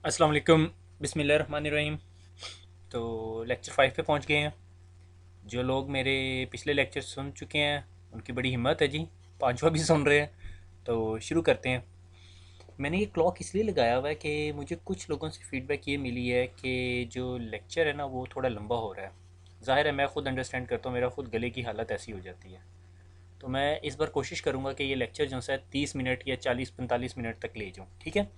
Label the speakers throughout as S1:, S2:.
S1: अस्सलाम वालेकुम। बिस्मिल्लाहिर्रहमानिर्रहीम। तो लेक्चर 5 पे पहुंच गए हैं। जो लोग मेरे पिछले लेक्चर सुन चुके हैं उनकी बड़ी हिम्मत है जी, पांचवा भी सुन रहे हैं। तो शुरू करते हैं। मैंने ये क्लॉक इसलिए लगाया हुआ है कि मुझे कुछ लोगों से फीडबैक ये मिली है कि जो लेक्चर है ना वो थोड़ा लंबा हो रहा है। ज़ाहिर है मैं ख़ुद अंडरस्टैंड करता हूँ, मेरा खुद गले की हालत ऐसी हो जाती है। तो मैं इस बार कोशिश करूँगा कि ये लेक्चर जो है 30 मिनट या 40-45 मिनट तक ले जाऊँ, ठीक है।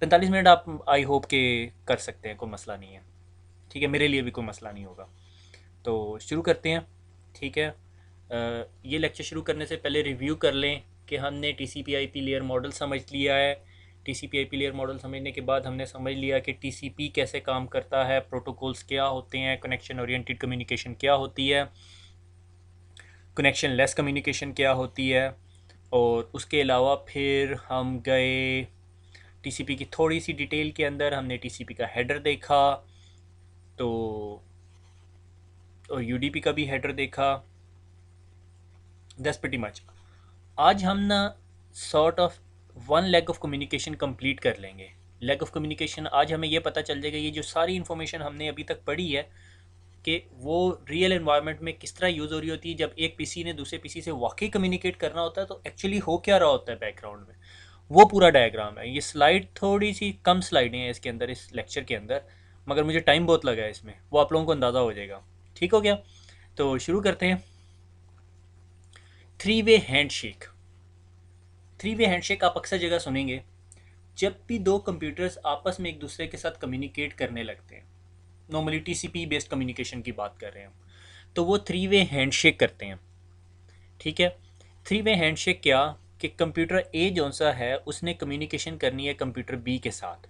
S1: 45 मिनट आप आई होप के कर सकते हैं, कोई मसला नहीं है। ठीक है, मेरे लिए भी कोई मसला नहीं होगा। तो शुरू करते हैं। ठीक है। ये लेक्चर शुरू करने से पहले रिव्यू कर लें कि हमने T C P I P layer model समझ लिया है। T C P I P layer model समझने के बाद हमने समझ लिया कि टी सी पी कैसे काम करता है, प्रोटोकॉल्स क्या होते हैं, कनेक्शन ओरिएंटेड कम्युनिकेशन क्या होती है, कनेक्शन लेस कम्युनिकेशन क्या होती है। और उसके अलावा फिर हम गए टीसीपी की थोड़ी सी डिटेल के अंदर। हमने टीसीपी का हेडर देखा, तो और यूडीपी का भी हेडर देखा। That's pretty much. आज हम ना sort of one leg of communication complete कर लेंगे। लेग ऑफ कम्युनिकेशन आज हमें ये पता चल जाएगा, ये जो सारी इन्फॉर्मेशन हमने अभी तक पढ़ी है कि वो रियल एनवायरनमेंट में किस तरह यूज़ हो रही होती है। जब एक पीसी ने दूसरे पीसी से वाकई कम्युनिकेट करना होता है तो एक्चुअली हो क्या रहा होता है बैकग्राउंड में, वो पूरा डायग्राम है। ये स्लाइड थोड़ी सी कम स्लाइडें हैं इसके अंदर, इस लेक्चर के अंदर, मगर मुझे टाइम बहुत लगा है इसमें, वो आप लोगों को अंदाज़ा हो जाएगा। ठीक हो गया, तो शुरू करते हैं। Three way handshake. Three way handshake आप अक्सर जगह सुनेंगे जब भी दो कंप्यूटर्स आपस में एक दूसरे के साथ कम्युनिकेट करने लगते हैं। नॉर्मली टीसीपी बेस्ड कम्युनिकेशन की बात कर रहे हैं हम, तो वो थ्री वे हैंडशेक करते हैं। ठीक है। थ्री वे हैंडशेक क्या, कि कंप्यूटर ए जौन सा है उसने कम्युनिकेशन करनी है कंप्यूटर बी के साथ।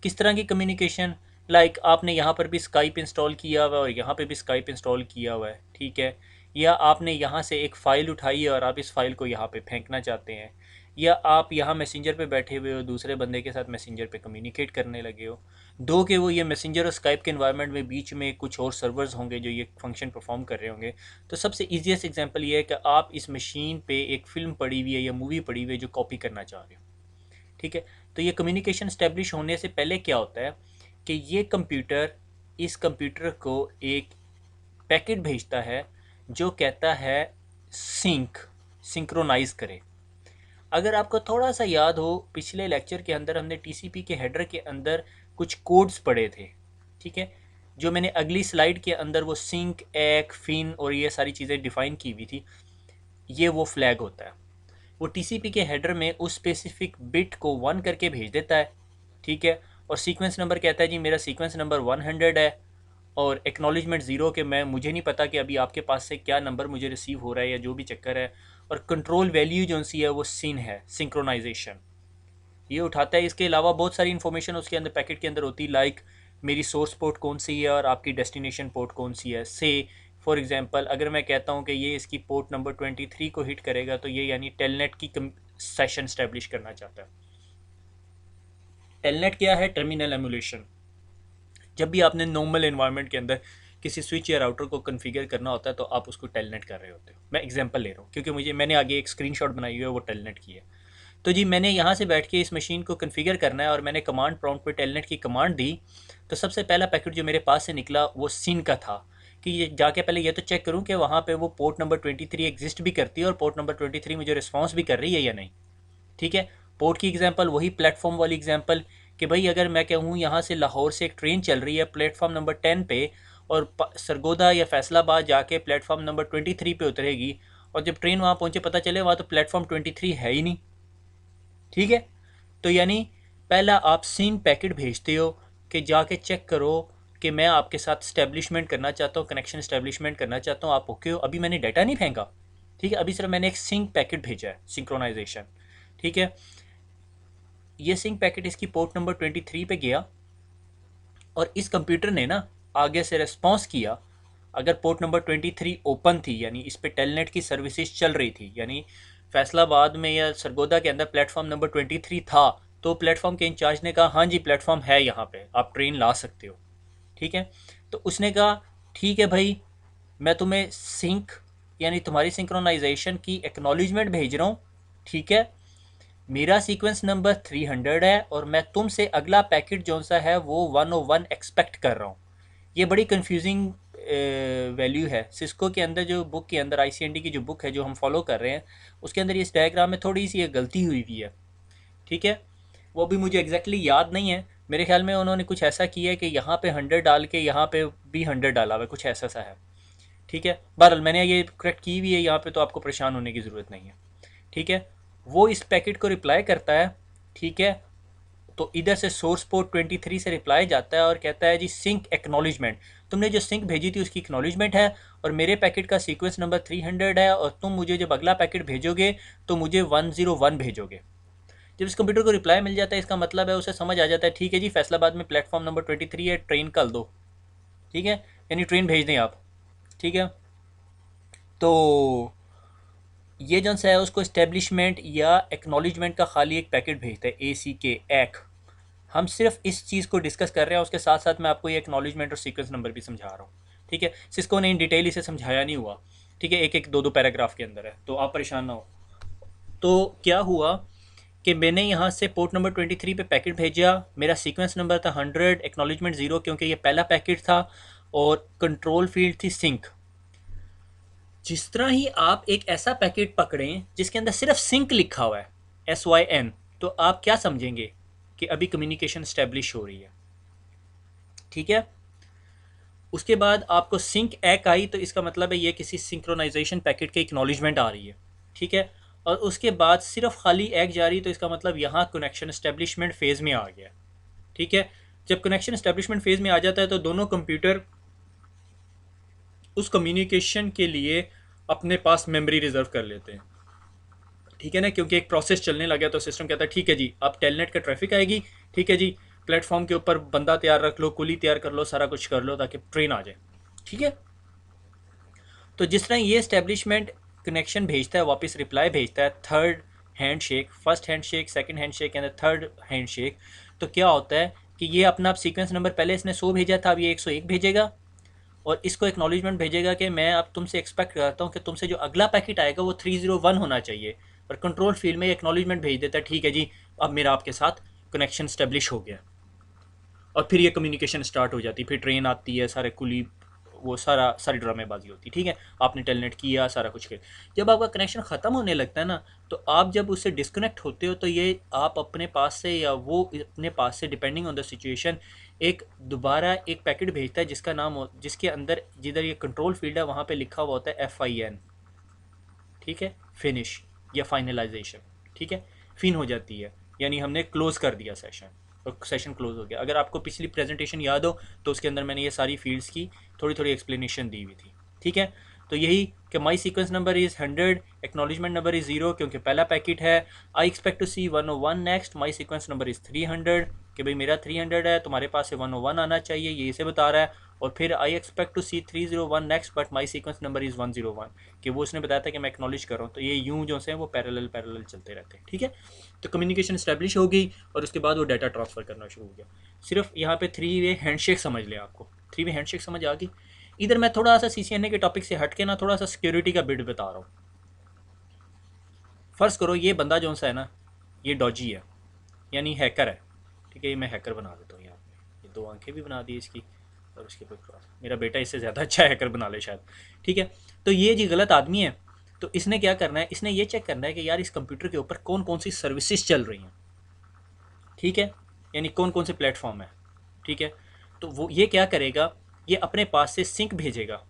S1: किस तरह की कम्युनिकेशन, लाइक आपने यहाँ पर भी स्काइप इंस्टॉल किया हुआ है और यहाँ पे भी स्काइप इंस्टॉल किया हुआ है, ठीक है। या आपने यहाँ से एक फ़ाइल उठाई है और आप इस फाइल को यहाँ पे फेंकना चाहते हैं, या आप यहाँ मैसेंजर पे बैठे हुए हो, दूसरे बंदे के साथ मैसेंजर पे कम्युनिकेट करने लगे हो। दो के वो ये मैसेंजर और स्काइप के इन्वायरमेंट में बीच में कुछ और सर्वर्स होंगे जो ये फंक्शन परफॉर्म कर रहे होंगे। तो सबसे ईजीएस्ट एग्जांपल ये है कि आप इस मशीन पे एक फ़िल्म पड़ी हुई है या मूवी पड़ी हुई है जो कॉपी करना चाह रहे हो, ठीक है। तो ये कम्युनिकेशन स्टैब्लिश होने से पहले क्या होता है कि ये कंप्यूटर इस कंप्यूटर को एक पैकेट भेजता है जो कहता है सिंक्रोनाइज करे। अगर आपको थोड़ा सा याद हो, पिछले लेक्चर के अंदर हमने टीसीपी के हेडर के अंदर कुछ कोड्स पढ़े थे, ठीक है। जो मैंने अगली स्लाइड के अंदर वो सिंक, एक, फिन और ये सारी चीज़ें डिफ़ाइन की हुई थी, ये वो फ्लैग होता है। वो टीसीपी के हेडर में उस स्पेसिफिक बिट को 1 करके भेज देता है, ठीक है। और सीक्वेंस नंबर कहता है जी मेरा सीक्वेंस नंबर 100 है, और एक्नॉलेजमेंट ज़ीरो के मुझे नहीं पता कि अभी आपके पास से क्या नंबर मुझे रिसीव हो रहा है या जो भी चक्कर है। और कंट्रोल वैल्यू जो सी है वो सिन है, सिंक्रोनाइजेशन, ये उठाता है। इसके अलावा बहुत सारी इन्फॉर्मेशन उसके अंदर पैकेट के अंदर होती है, लाइक मेरी सोर्स पोर्ट कौन सी है और आपकी डेस्टिनेशन पोर्ट कौन सी है। से फॉर एग्जांपल अगर मैं कहता हूँ कि ये इसकी पोर्ट नंबर 23 को हिट करेगा, तो ये यानी टेलनेट की सेशन स्टैब्लिश करना चाहता है। टेलनेट क्या है? Terminal emulation. जब भी आपने नॉर्मल एनवायरनमेंट के अंदर किसी स्विच या राउटर को कन्फिगर करना होता है तो आप उसको टेलनेट कर रहे होते हो। मैं एग्जांपल ले रहा हूँ क्योंकि मैंने आगे एक स्क्रीनशॉट बनाई हुई है, वो टेलनेट की है। तो जी मैंने यहाँ से बैठ के इस मशीन को कन्फिगर करना है और मैंने कमांड प्रॉम्प्ट पे टेलनेट की कमांड दी। तो सबसे पहला पैकेट जो मेरे पास से निकला वो सिन का था, कि ये जाके पहले ये तो चेक करूँ कि वहाँ पे वो पोर्ट नंबर 23 एग्जिस्ट भी करती है और पोर्ट नंबर 23 मुझे रिस्पॉन्स भी कर रही है या नहीं, ठीक है। पोर्ट की एग्जांपल वही प्लेटफॉर्म वाली एग्जांपल, कि भाई अगर मैं कहूँ यहाँ से लाहौर से एक ट्रेन चल रही है प्लेटफॉर्म नंबर 10 पे, और सरगोदा या फैसलाबाद जाके प्लेटफॉर्म नंबर 23 पे उतरेगी, और जब ट्रेन वहाँ पहुँचे पता चले वहाँ तो प्लेटफॉर्म 23 है ही नहीं, ठीक है। तो यानी पहला आप सिन पैकेट भेजते हो कि जाके चेक करो कि मैं आपके साथ स्टैब्लिशमेंट करना चाहता हूँ, कनेक्शन स्टैब्लिशमेंट करना चाहता हूँ, आप ओके हो। अभी मैंने डाटा नहीं फेंका, ठीक है, अभी सिर्फ मैंने एक सिंक पैकेट भेजा है, सिंक्रोनाइजेशन, ठीक है। ये सिंक पैकेट इसकी पोर्ट नंबर 23 पे गया और इस कंप्यूटर ने ना आगे से रिस्पॉन्स किया। अगर पोर्ट नंबर 23 ओपन थी यानी इस पे टेलनेट की सर्विसेज चल रही थी, यानी फैसलाबाद में या सरगोदा के अंदर प्लेटफॉर्म नंबर 23 था, तो प्लेटफॉर्म के इंचार्ज ने कहा हाँ जी प्लेटफॉर्म है यहाँ पे, आप ट्रेन ला सकते हो, ठीक है। तो उसने कहा ठीक है भाई, मैं तुम्हें सिंक यानी तुम्हारी सिंक्रोनाइजेशन की एक्नॉलेजमेंट भेज रहा हूँ, ठीक है। मेरा सीक्वेंस नंबर 300 है और मैं तुमसे अगला पैकेट जो सा है वो 101 एक्सपेक्ट कर रहा हूँ। ये बड़ी कंफ्यूजिंग वैल्यू है। सिस्को के अंदर जो बुक के अंदर ICND की जो बुक है जो हम फॉलो कर रहे हैं उसके अंदर इस डायग्राम में थोड़ी सी ये गलती हुई हुई है। ठीक है, वो भी मुझे एग्जैक्टली याद नहीं है। मेरे ख्याल में उन्होंने कुछ ऐसा किया है कि यहाँ पे 100 डाल के यहाँ पे भी 100 डाला हुआ है, कुछ ऐसा सा है। ठीक है, बहरहाल मैंने ये करेक्ट की हुई है यहाँ पे, तो आपको परेशान होने की ज़रूरत नहीं है। ठीक है, वो इस पैकेट को रिप्लाई करता है। ठीक है, तो इधर से सोर्स पोर्ट 23 से रिप्लाई जाता है और कहता है जी सिंक एक्नॉलेजमेंट, तुमने जो सिंक भेजी थी उसकी एक्नॉलेजमेंट है और मेरे पैकेट का सीक्वेंस नंबर 300 है और तुम मुझे जब अगला पैकेट भेजोगे तो मुझे 101 भेजोगे। जब इस कंप्यूटर को रिप्लाई मिल जाता है इसका मतलब है उसे समझ आ जाता है ठीक है जी फैसलाबाद में प्लेटफॉर्म नंबर 23 है, ट्रेन कल दो। ठीक है, यानी ट्रेन भेज दें आप। ठीक है, तो ये जो है उसको इस्टेब्लिशमेंट या एक्नॉलेजमेंट का खाली एक पैकेट भेजता है ACK एक। हम सिर्फ इस चीज़ को डिस्कस कर रहे हैं, उसके साथ साथ मैं आपको ये एक्नॉलेजमेंट और सीक्वेंस नंबर भी समझा रहा हूँ। ठीक है, सिस्को ने इन डिटेल इसे समझाया नहीं हुआ। ठीक है, एक एक दो दो पैराग्राफ के अंदर है, तो आप परेशान ना हो। तो क्या हुआ कि मैंने यहाँ से पोर्ट नंबर 23 पे पैकेट भेजा, मेरा सीक्वेंस नंबर था 100, एक्नॉलेजमेंट 0 क्योंकि ये पहला पैकेट था और कंट्रोल फील्ड थी सिंक। जिस तरह ही आप एक ऐसा पैकेट पकड़ें जिसके अंदर सिर्फ सिंक लिखा हुआ है SYN, तो आप क्या समझेंगे कि अभी कम्युनिकेशन स्टैब्लिश हो रही है। ठीक है, उसके बाद आपको सिंक एक आई तो इसका मतलब है ये किसी सिंक्रोनाइजेशन पैकेट के एक्नॉलेजमेंट आ रही है। ठीक है, और उसके बाद सिर्फ खाली एक जा रही तो इसका मतलब यहाँ कनेक्शन स्टैब्लिशमेंट फेज़ में आ गया। ठीक है, जब कनेक्शन स्टैब्लिशमेंट फेज़ में आ जाता है तो दोनों कंप्यूटर उस कम्युनिकेशन के लिए अपने पास मेमोरी रिजर्व कर लेते हैं। ठीक है ना, क्योंकि एक प्रोसेस चलने लगा तो सिस्टम कहता है ठीक है जी अब टेलनेट का ट्रैफिक आएगी, ठीक है जी प्लेटफॉर्म के ऊपर बंदा तैयार रख लो, कुली तैयार कर लो, सारा कुछ कर लो ताकि ट्रेन आ जाए। ठीक है, तो जिस तरह ये इस्टेब्लिशमेंट कनेक्शन भेजता है वापस रिप्लाई भेजता है, third hand shake, first hand shake, second hand shake and third hand shake, तो क्या होता है कि ये अपना सीक्वेंस नंबर पहले इसने 100 भेजा था, अब ये 101 भेजेगा और इसको एक्नॉलेजमेंट भेजेगा कि मैं अब तुमसे एक्सपेक्ट करता हूँ कि तुमसे जो अगला पैकेट आएगा वो 301 होना चाहिए। और कंट्रोल फील्ड में एक्नॉलेजमेंट भेज देता है ठीक है जी अब मेरा आपके साथ कनेक्शन स्टेब्लिश हो गया। और फिर ये कम्युनिकेशन स्टार्ट हो जाती है, फिर ट्रेन आती है, सारे कुली वो सारी ड्रामेबाजी होती है। ठीक है, आपने टेलनेट किया, सारा कुछ किया। जब आपका कनेक्शन ख़त्म होने लगता है ना, तो आप जब उससे डिस्कनेक्ट होते हो तो ये आप अपने पास से या वो अपने पास से डिपेंडिंग ऑन द सिचुएशन एक दोबारा एक पैकेट भेजता है जिसका नाम जिसके अंदर जिधर ये कंट्रोल फील्ड है वहाँ पे लिखा हुआ होता है FIN। ठीक है, फिनिश या फाइनलाइजेशन। ठीक है, फिन हो जाती है यानी हमने क्लोज कर दिया सेशन और सेशन क्लोज हो गया। अगर आपको पिछली प्रेजेंटेशन याद हो तो उसके अंदर मैंने ये सारी फील्ड्स की थोड़ी थोड़ी एक्सप्लेनेशन दी हुई थी। ठीक है, तो यही कि my sequence number is 100, acknowledgement number is 0 क्योंकि पहला पैकेट है। I expect to see 101 next, my sequence number is 300 कि भाई मेरा 300 है, तुम्हारे पास से 101 आना चाहिए, ये इसे बता रहा है। और फिर I expect to see 301 next but my sequence number is 101 कि वो उसने बताया था कि मैं एक्नॉलेज कर रहा हूँ। तो ये यूँ जो से वो पैरेलल चलते रहते हैं। ठीक है, तो कम्युनिकेशन इस्टेब्लिश हो गई और उसके बाद वो डाटा ट्रांसफ़र करना शुरू हो गया। सिर्फ यहाँ पे 3 वे हैंडशेक समझ लें, आपको 3 वे हैंडशेक समझ आ गई। इधर मैं थोड़ा सा CCNA के टॉपिक से हट के ना थोड़ा सा सिक्योरिटी का बिट बता रहा हूँ। फ़र्ज़ करो ये बंदा जो सा है ना ये डॉजी है यानी हैकर है। ठीक है, ये मैं हैकर बना देता हूँ यहाँ पे, ये 2 आंखें भी बना दी इसकी और उसके ऊपर क्रॉस। मेरा बेटा इससे ज़्यादा अच्छा हैकर बना ले शायद। ठीक है, तो ये जी गलत आदमी है। तो इसने क्या करना है, इसने ये चेक करना है कि यार इस कंप्यूटर के ऊपर कौन कौन सी सर्विसेज चल रही हैं। ठीक है, यानी कौन कौन से प्लेटफॉर्म है। ठीक है, तो वो ये क्या करेगा, ये अपने पास से सिंक भेजेगा।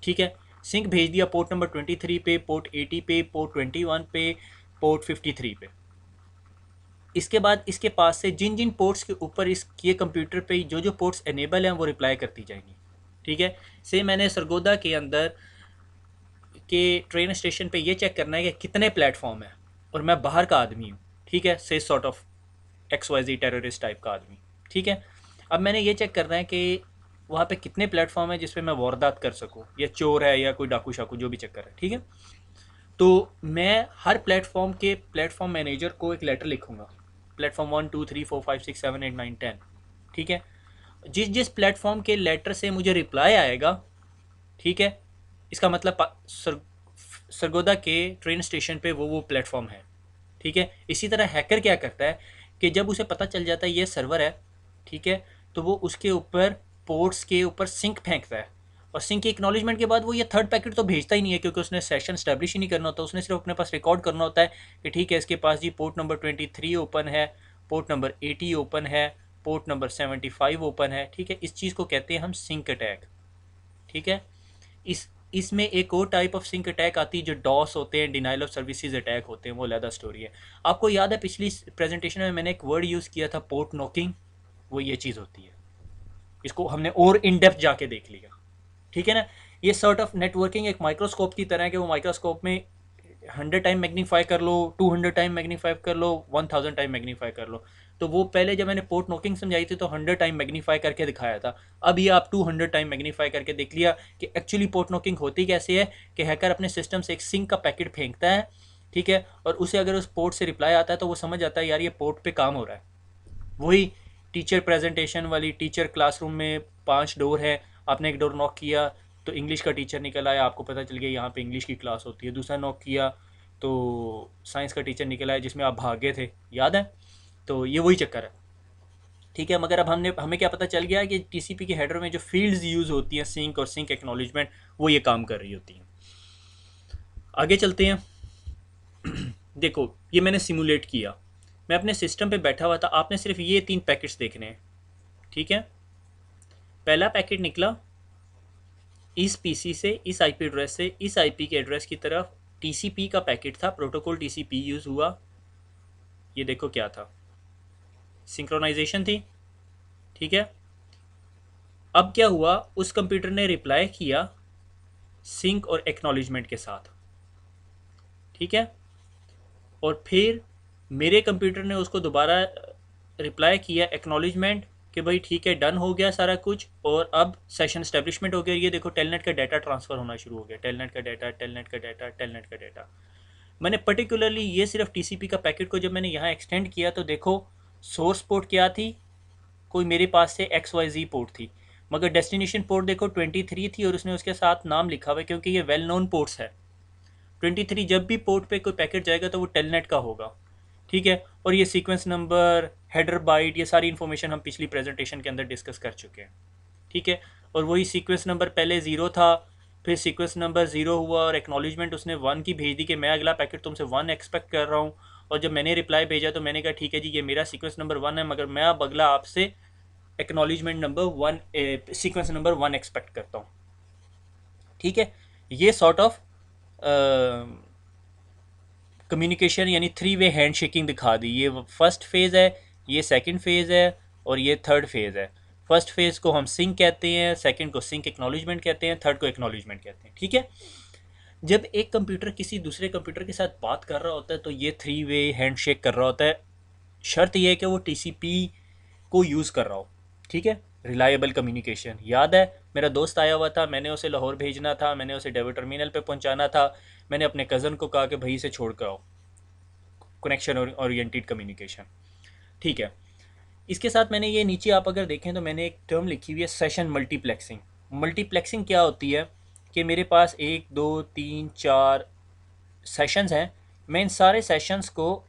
S1: ठीक है, सिंक भेज दिया पोर्ट नंबर 23 पे, पोर्ट 80 पे, पोर्ट 21 पे, पोर्ट 53 पे। इसके बाद इसके पास से जिन जिन पोर्ट्स के ऊपर इस ये कंप्यूटर पे जो जो पोर्ट्स एनेबल हैं वो रिप्लाई करती जाएंगी। ठीक है, से मैंने सरगोदा के अंदर के ट्रेन स्टेशन पे ये चेक करना है कि कितने प्लेटफॉर्म हैं और मैं बाहर का आदमी हूँ। ठीक है, से sort of XYZ terrorist type का आदमी। ठीक है, अब मैंने ये चेक करना है कि वहाँ पे कितने प्लेटफॉर्म है जिस पे मैं वारदात कर सकूँ, या चोर है या कोई डाकू शाकू जो भी चक्कर है। ठीक है, तो मैं हर प्लेटफॉर्म के प्लेटफॉर्म मैनेजर को एक लेटर लिखूँगा, प्लेटफॉर्म 1 2 3 4 5 6 7 8 9 10। ठीक है, जिस जिस प्लेटफॉर्म के लेटर से मुझे रिप्लाई आएगा, ठीक है, इसका मतलब सरगोदा के ट्रेन स्टेशन पे वो प्लेटफॉर्म है। ठीक है। इसी तरह हैकर क्या करता है कि जब उसे पता चल जाता है ये सर्वर है, ठीक है, तो वो उसके ऊपर पोर्ट्स के ऊपर सिंक फेंकता है, और सिंक के एक्नॉलेजमेंट के बाद वो ये थर्ड पैकेट तो भेजता ही नहीं है, क्योंकि उसने सेशन स्टैब्लिश ही नहीं करना होता, उसने सिर्फ अपने पास रिकॉर्ड करना होता है कि ठीक है इसके पास जी पोर्ट नंबर 23 ओपन है, पोर्ट नंबर 80 ओपन है, पोर्ट नंबर 75 ओपन है, ठीक है। इस चीज़ को कहते हैं हम सिंक अटैक, ठीक है। इसमें एक और टाइप ऑफ सिंक अटैक आती है जो डॉस होते हैं, डिनाइल ऑफ सर्विसेज अटैक होते हैं, वो अलग स्टोरी है। आपको याद है पिछली प्रेजेंटेशन में मैंने एक वर्ड यूज़ किया था पोर्ट नॉकिंग, वो ये चीज़ होती है। इसको हमने और इन डेप्थ जाके देख लिया, ठीक है ना। ये सॉर्ट ऑफ नेटवर्किंग एक माइक्रोस्कोप की तरह है कि वो माइक्रोस्कोप में 100 टाइम मैग्नीफाई कर लो, 200 टाइम मैग्नीफाई कर लो, 1000 टाइम मैग्नीफाई कर लो। तो वो पहले जब मैंने पोर्ट नॉकिंग समझाई थी तो 100 टाइम मैग्नीफाई करके दिखाया था। अब ये आप 200 टाइम मैग्नीफाई करके देख लिया कि एक्चुअली पोर्ट नॉकिंग होती कैसे है कि हैकर अपने सिस्टम से एक सिंक का पैकेट फेंकता है, ठीक है, और उसे अगर उस पोर्ट से रिप्लाई आता है तो वो समझ आता है यार ये पोर्ट पे काम हो रहा है। वही टीचर प्रेजेंटेशन वाली, टीचर क्लासरूम में 5 डोर है, आपने एक डोर नॉक किया तो इंग्लिश का टीचर निकल आया, आपको पता चल गया यहाँ पे इंग्लिश की क्लास होती है। दूसरा नॉक किया तो साइंस का टीचर निकल आया जिसमें आप भागे थे, याद है। तो ये वही चक्कर है, ठीक है। मगर अब हमें क्या पता चल गया कि टीसीपी के हेडर में जो फील्ड्स यूज़ होती हैं सिंक और सिंक एक्नॉलेजमेंट, वो ये काम कर रही होती हैं। आगे चलते हैं। देखो ये मैंने सिमुलेट किया, मैं अपने सिस्टम पे बैठा हुआ था, आपने सिर्फ ये 3 पैकेट्स देखने हैं, ठीक है। पहला पैकेट निकला इस पीसी से, इस आईपी एड्रेस से इस आईपी के एड्रेस की तरफ, टीसीपी का पैकेट था, प्रोटोकॉल टीसीपी यूज़ हुआ। ये देखो क्या था, सिंक्रोनाइजेशन थी, ठीक है। अब क्या हुआ, उस कंप्यूटर ने रिप्लाई किया सिंक और एक्नॉलेजमेंट के साथ, ठीक है। और फिर मेरे कंप्यूटर ने उसको दोबारा रिप्लाई किया एक्नॉलेजमेंट कि भाई ठीक है डन हो गया सारा कुछ, और अब सेशन एस्टेब्लिशमेंट हो गया। ये देखो टेलनेट का डाटा ट्रांसफ़र होना शुरू हो गया, टेलनेट का डाटा, टेलनेट का डाटा, टेलनेट का डाटा। मैंने पर्टिकुलरली ये सिर्फ टीसीपी का पैकेट को जब मैंने यहाँ एक्सटेंड किया तो देखो सोर्स पोर्ट क्या थी, कोई मेरे पास से XYZ पोर्ट थी, मगर डेस्टिनेशन पोर्ट देखो 23 थी, और उसने उसके साथ नाम लिखा हुआ है क्योंकि ये वेल नोन पोर्ट्स है। 23 जब भी पोर्ट पे कोई पैकेट जाएगा तो वो टेलनेट का होगा, ठीक है। और ये सीक्वेंस नंबर, हेडर बाइट, ये सारी इन्फॉर्मेशन हम पिछली प्रेजेंटेशन के अंदर डिस्कस कर चुके हैं, ठीक है। और वही सीक्वेंस नंबर पहले 0 था, फिर सीक्वेंस नंबर 0 हुआ और एक्नॉलेजमेंट उसने 1 की भेज दी कि मैं अगला पैकेट तुमसे 1 एक्सपेक्ट कर रहा हूँ। और जब मैंने रिप्लाई भेजा तो मैंने कहा ठीक है जी ये मेरा सीक्वेंस नंबर 1 है, मगर मैं अब अगला आपसे acknowledgement number 1, sequence number 1 expect करता हूँ, ठीक है। ये सॉर्ट ऑफ कम्युनिकेशन यानी 3 वे हैंड शेकिंग दिखा दी। ये फर्स्ट फेज़ है, ये सेकंड फेज़ है, और ये थर्ड फेज़ है। फर्स्ट फेज़ को हम सिंक कहते हैं, सेकंड को सिंक एक्नॉलेजमेंट कहते हैं, थर्ड को एक्नॉलेजमेंट कहते हैं, ठीक है। जब एक कंप्यूटर किसी दूसरे कंप्यूटर के साथ बात कर रहा होता है तो ये 3 वे हैंड शेक कर रहा होता है। शर्त यह है कि वो टीसीपी को यूज़ कर रहा हो, ठीक है। Reliable communication. याद है मेरा दोस्त आया हुआ था, मैंने उसे लाहौर भेजना था, मैंने उसे डेवो टर्मिनल पे पहुंचाना था, मैंने अपने कज़न को कहा कि भाई से छोड़ कर आओ, कनेक्शन ओरिएंटेड कम्युनिकेशन, ठीक है। इसके साथ मैंने ये नीचे आप अगर देखें तो मैंने एक टर्म लिखी हुई है सेशन मल्टीप्लेक्सिंग। मल्टीप्लेक्सिंग क्या होती है कि मेरे पास 1 2 3 4 सेशंस हैं, मैं इन सारे सेशंस को